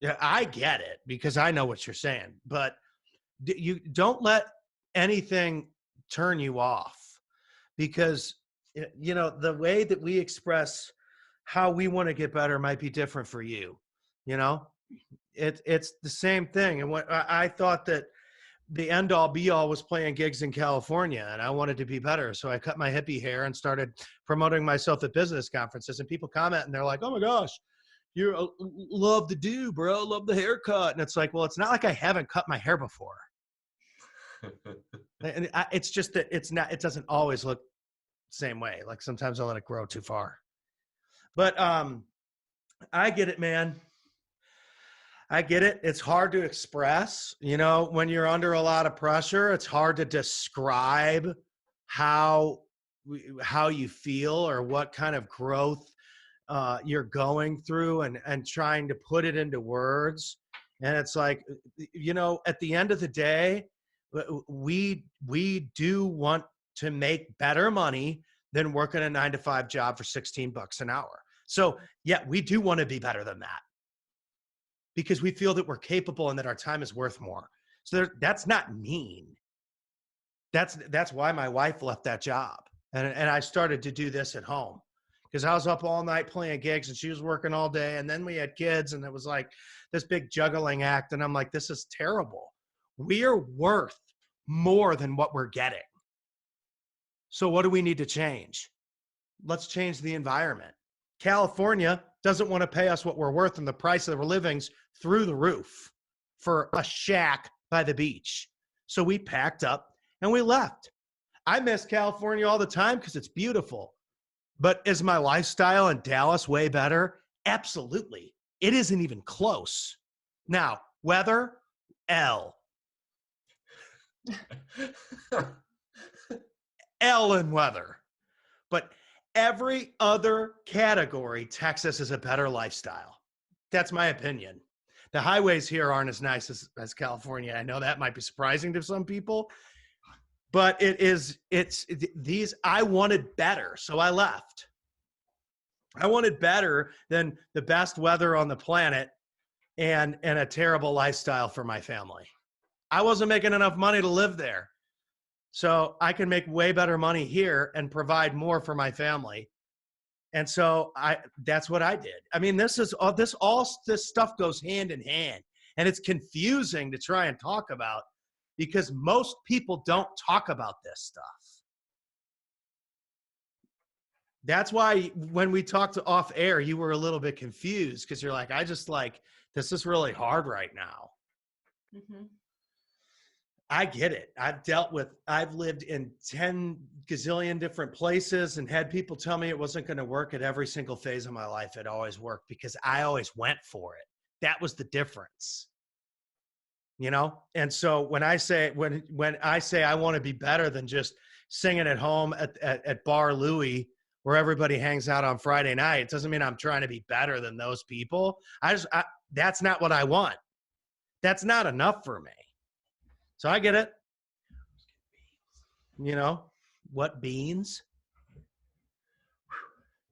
yeah, I get it because I know what you're saying, but you don't let anything turn you off, because the way that we express how we want to get better might be different for you. It's the same thing. And what I thought that the end all be all was playing gigs in California, and I wanted to be better. So I cut my hippie hair and started promoting myself at business conferences, and people comment and they're like, "Oh my gosh, you love the do, bro. Love the haircut." And it's like, well, it's not like I haven't cut my hair before. And it's just that it doesn't always look the same way. Like sometimes I let it grow too far, but I get it, man. I get it. It's hard to express, when you're under a lot of pressure. It's hard to describe how you feel or what kind of growth you're going through, and trying to put it into words. And it's like, at the end of the day, we do want to make better money than working a 9-to-5 job for $16 an hour. So yeah, we do want to be better than that, because we feel that we're capable and that our time is worth more. So that's not mean. That's why my wife left that job. And I started to do this at home, because I was up all night playing gigs and she was working all day. And then we had kids, and it was like this big juggling act. And I'm like, this is terrible. We are worth more than what we're getting. So what do we need to change? Let's change the environment. California doesn't want to pay us what we're worth, and the price of the living's through the roof for a shack by the beach. So we packed up and we left. I miss California all the time because it's beautiful. But is my lifestyle in Dallas way better? Absolutely. It isn't even close. Now, weather, L. L in weather. But every other category, Texas is a better lifestyle. That's my opinion. The highways here aren't as nice as California. I know that might be surprising to some people, but I wanted better, so I left. I wanted better than the best weather on the planet and a terrible lifestyle for my family. I wasn't making enough money to live there. So I can make way better money here and provide more for my family. And so that's what I did. I mean, this stuff goes hand in hand, and it's confusing to try and talk about because most people don't talk about this stuff. That's why when we talked off air, you were a little bit confused because you're like, this is really hard right now. Mm-hmm. I get it. I've lived in 10 gazillion different places and had people tell me it wasn't going to work at every single phase of my life. It always worked because I always went for it. That was the difference. And so when I say I want to be better than just singing at home at Bar Louie where everybody hangs out on Friday night, it doesn't mean I'm trying to be better than those people. That's not what I want. That's not enough for me. So I get it. What beans?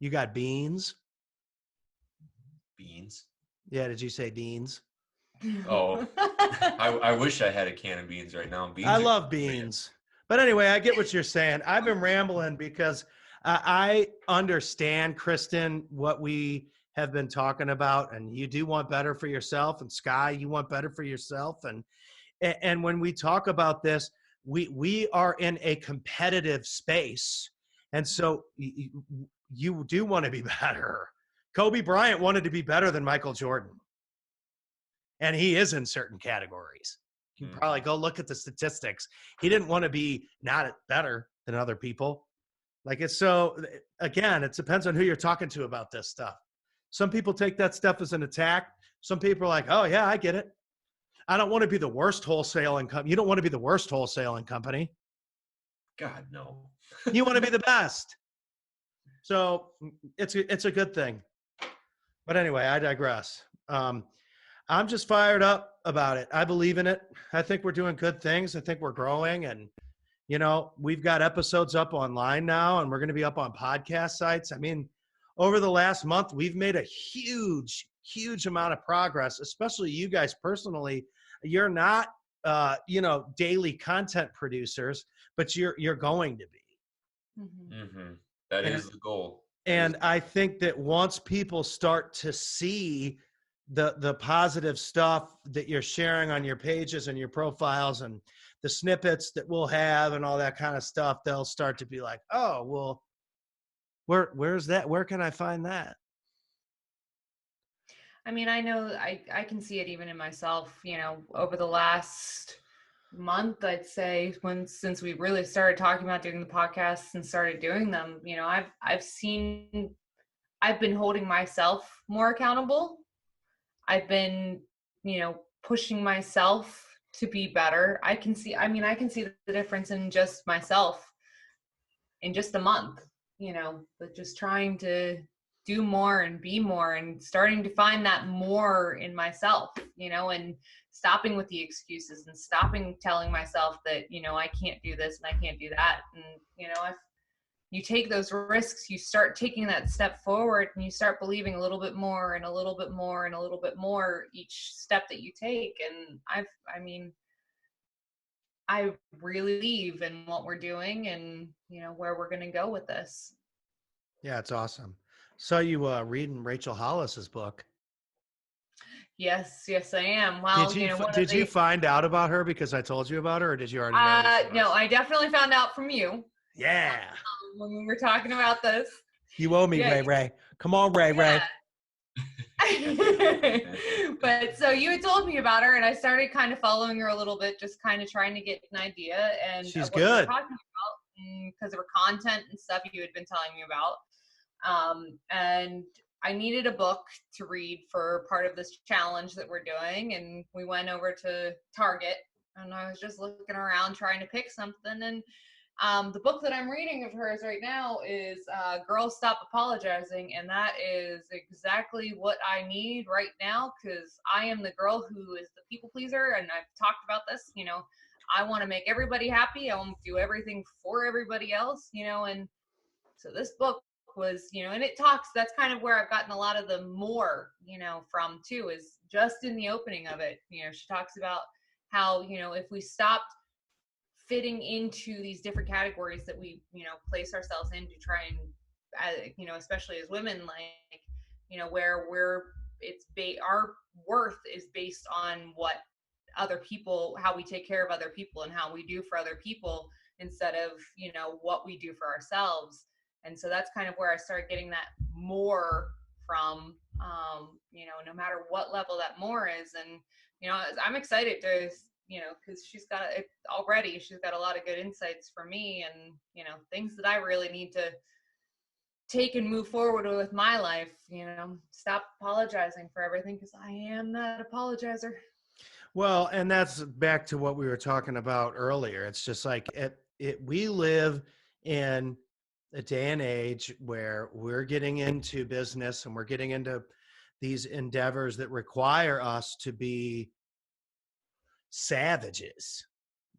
You got beans? Beans? Yeah, did you say beans? Oh, I wish I had a can of beans right now. Beans I love beans. But anyway, I get what you're saying. I've been rambling because I understand, Kristen, what we have been talking about, and you do want better for yourself, and Sky, you want better for yourself, and when we talk about this, we are in a competitive space, and so you do want to be better. Kobe Bryant wanted to be better than Michael Jordan, and he is in certain categories. You can probably go look at the statistics. He didn't want to be not better than other people. Like it's so, again, it depends on who you're talking to about this stuff. Some people take that stuff as an attack. Some people are like, oh yeah, I get it. I don't want to be the worst wholesaling company. You don't want to be the worst wholesaling company. God, no. You want to be the best. So it's a good thing. But anyway, I digress. I'm just fired up about it. I believe in it. I think we're doing good things. I think we're growing, and we've got episodes up online now, and we're going to be up on podcast sites. I mean, over the last month, we've made a huge amount of progress, especially you guys personally. You're not, daily content producers, but you're going to be. Mm-hmm. That is the goal. And I think that once people start to see the positive stuff that you're sharing on your pages and your profiles and the snippets that we'll have and all that kind of stuff, they'll start to be like, oh, well, where's that? Where can I find that? I mean, I know I can see it even in myself, over the last month, I'd say, since we really started talking about doing the podcasts and started doing them, I've been holding myself more accountable. I've been, pushing myself to be better. I can see the difference in just myself in just a month, but just trying to do more and be more and starting to find that more in myself, and stopping with the excuses and stopping telling myself that, I can't do this and I can't do that. And, if you take those risks, you start taking that step forward and you start believing a little bit more and a little bit more and a little bit more each step that you take. And I really believe in what we're doing and, where we're going to go with this. Yeah, it's awesome. So you reading Rachel Hollis's book. Yes, I am. Well, did you find out about her because I told you about her, or did you already know? No, I definitely found out from you. Yeah. When we were talking about this. You owe me, yeah. Ray. Come on, Ray. But so you had told me about her, and I started kind of following her a little bit, just kind of trying to get an idea. And she's good. Talking about because of her content and stuff you had been telling me about. And I needed a book to read for part of this challenge that we're doing, and we went over to Target, and I was just looking around trying to pick something, and the book that I'm reading of hers right now is Girls Stop Apologizing, and that is exactly what I need right now, because I am the girl who is the people pleaser, and I've talked about this, I want to make everybody happy, I want to do everything for everybody else, and so this book was, and it talks, that's kind of where I've gotten a lot of the more, from too, is just in the opening of it, she talks about how, if we stopped fitting into these different categories that we, place ourselves in to try and, especially as women, like, where our worth is based on what other people, how we take care of other people and how we do for other people instead of, what we do for ourselves. And so that's kind of where I started getting that more from, no matter what level that more is. And, I'm excited to, because she's got a lot of good insights for me and, things that I really need to take and move forward with my life, stop apologizing for everything, because I am that apologizer. Well, and that's back to what we were talking about earlier. It's just like we live in a day and age where we're getting into business and we're getting into these endeavors that require us to be savages,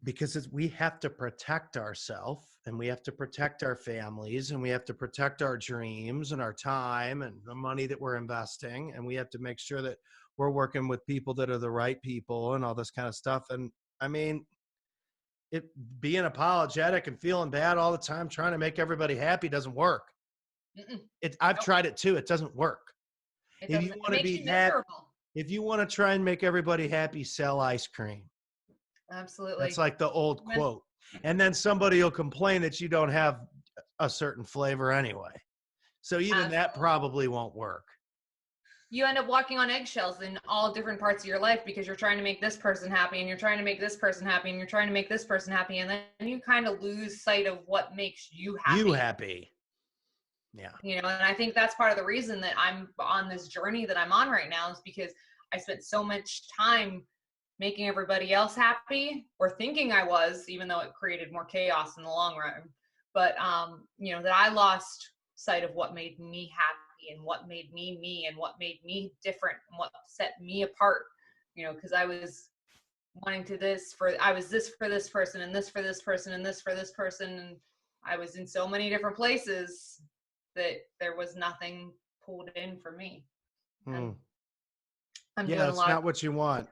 because we have to protect ourselves and we have to protect our families and we have to protect our dreams and our time and the money that we're investing, and we have to make sure that we're working with people that are the right people and all this kind of stuff. And I mean, being apologetic and feeling bad all the time, trying to make everybody happy doesn't work. Mm-mm. I've Nope. tried it too. It doesn't work. It If doesn't. you It want to makes be you happy, miserable. if you want to try and make everybody happy, sell ice cream. That's Absolutely. like the old When quote. And then somebody will complain that you don't have a certain flavor anyway. So even that absolutely. probably won't work. You end up walking on eggshells in all different parts of your life because you're trying to make this person happy and you're trying to make this person happy and you're trying to make this person happy. And then you kind of lose sight of what makes you happy. You happy. Yeah. You know, and I think that's part of the reason that I'm on this journey that I'm on right now is because I spent so much time making everybody else happy, or thinking I was, even though it created more chaos in the long run. But you know, that I lost sight of what made me happy and what made me me and what made me different and what set me apart. You know, because I was wanting to I was this for this person and this for this person and this for this person, and I was in so many different places that there was nothing pulled in for me. And I'm Yeah, doing a that's lot not what you want.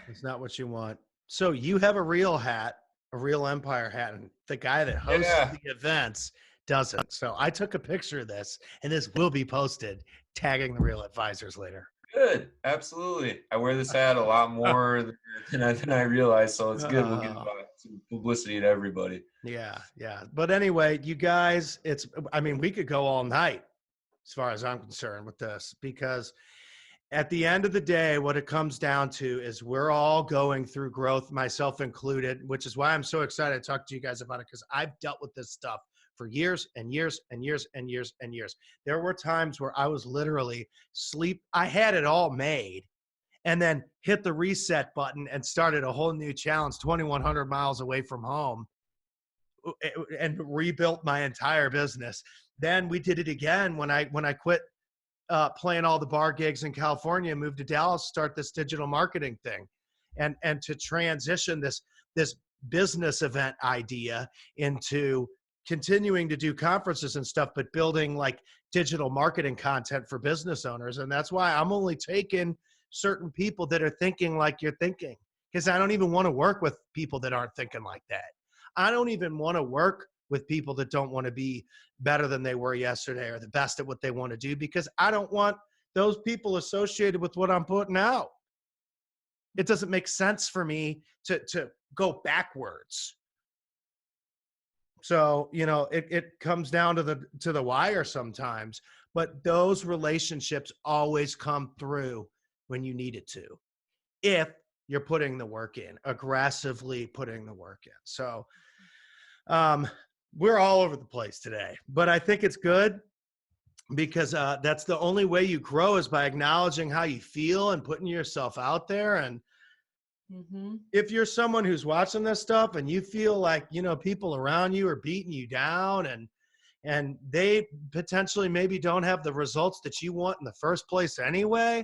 It's not what you want. So you have a real hat, a real Empire hat, and the guy that hosts Yeah. the events doesn't. So I took a picture of this, and this will be posted, tagging the Real Advisors later. Good. Absolutely. I wear this hat a lot more than I realized, so it's good. We'll give some publicity to everybody. Yeah, yeah. But anyway, you guys, I mean, we could go all night as far as I'm concerned with this, because at the end of the day, what it comes down to is we're all going through growth, myself included, which is why I'm so excited to talk to you guys about it, because I've dealt with this stuff for years and years and years and years and years. There were times where I was literally I had it all made, and then hit the reset button and started a whole new challenge 2,100 miles away from home and rebuilt my entire business. Then we did it again when I quit playing all the bar gigs in California, moved to Dallas, start this digital marketing thing, and to transition this business event idea into continuing to do conferences and stuff, but building like digital marketing content for business owners. And that's why I'm only taking certain people that are thinking like you're thinking, because I don't even want to work with people that aren't thinking like that. I don't even want to work with people that don't want to be better than they were yesterday or the best at what they want to do, because I don't want those people associated with what I'm putting out. It doesn't make sense for me to go backwards. So, you know, it comes down to the wire sometimes, but those relationships always come through when you need it to, if you're putting the work in, aggressively putting the work in. So, we're all over the place today, but I think it's good, because that's the only way you grow, is by acknowledging how you feel and putting yourself out there. And if you're someone who's watching this stuff and you feel like, you know, people around you are beating you down and they potentially maybe don't have the results that you want in the first place anyway,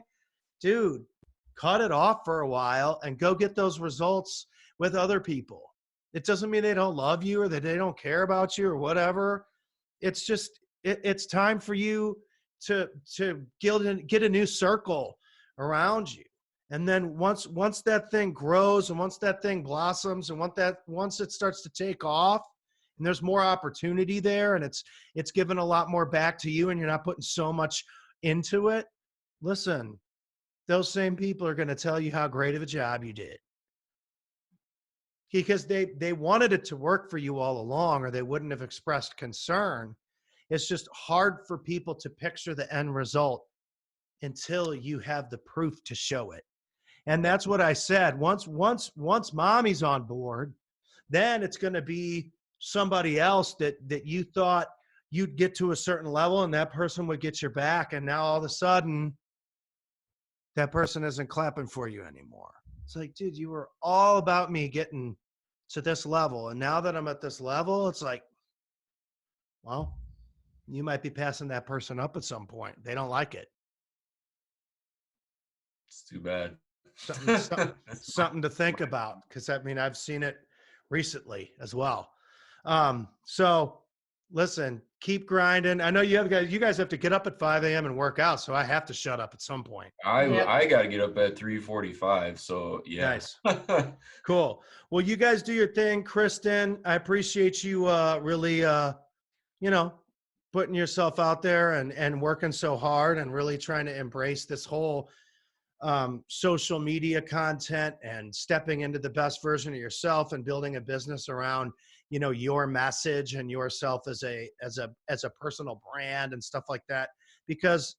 dude, cut it off for a while and go get those results with other people. It doesn't mean they don't love you or that they don't care about you or whatever. It's just, it's time for you to get a new circle around you. And then once that thing grows and once that thing blossoms and once it starts to take off and there's more opportunity there and it's given a lot more back to you and you're not putting so much into it, listen, those same people are going to tell you how great of a job you did, because they wanted it to work for you all along, or they wouldn't have expressed concern. It's just hard for people to picture the end result until you have the proof to show it. And that's what I said. Once mommy's on board, then it's going to be somebody else that you thought you'd get to a certain level and that person would get your back. And now all of a sudden that person isn't clapping for you anymore. It's like, dude, you were all about me getting to this level. And now that I'm at this level, it's like, well, you might be passing that person up at some point. They don't like it. It's too bad. Something to think about, because I mean, I've seen it recently as well. So listen, keep grinding. I know you guys have to get up at 5 a.m. and work out, so I have to shut up at some point. Yep. I got to get up at 3:45. So yeah. Nice. Cool. Well, you guys do your thing, Kristen. I appreciate you really putting yourself out there and working so hard and really trying to embrace this whole social media content and stepping into the best version of yourself and building a business around your message and yourself as a personal brand and stuff like that, because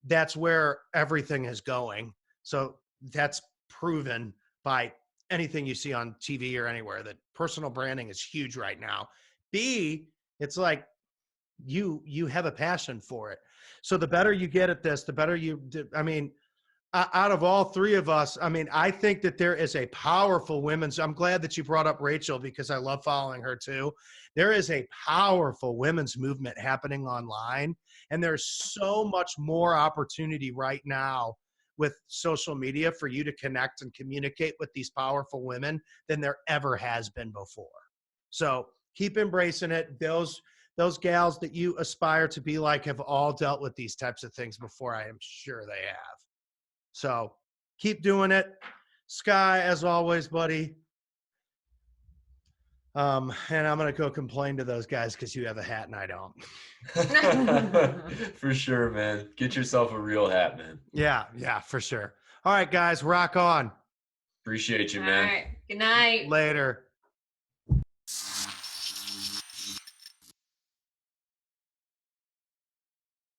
that's where everything is going. So that's proven by anything you see on TV or anywhere, that personal branding is huge right now. B, it's like you have a passion for it. So the better you get at this, the better out of all three of us, I think that there is a powerful I'm glad that you brought up Rachel, because I love following her too. There is a powerful women's movement happening online, and there's so much more opportunity right now with social media for you to connect and communicate with these powerful women than there ever has been before. So keep embracing it. Those gals that you aspire to be like have all dealt with these types of things before. I am sure they have. So keep doing it. Sky, as always, buddy. And I'm going to go complain to those guys because you have a hat and I don't. For sure, man. Get yourself a real hat, man. Yeah, for sure. All right, guys, rock on. Appreciate you, All man. right. Good night. Later.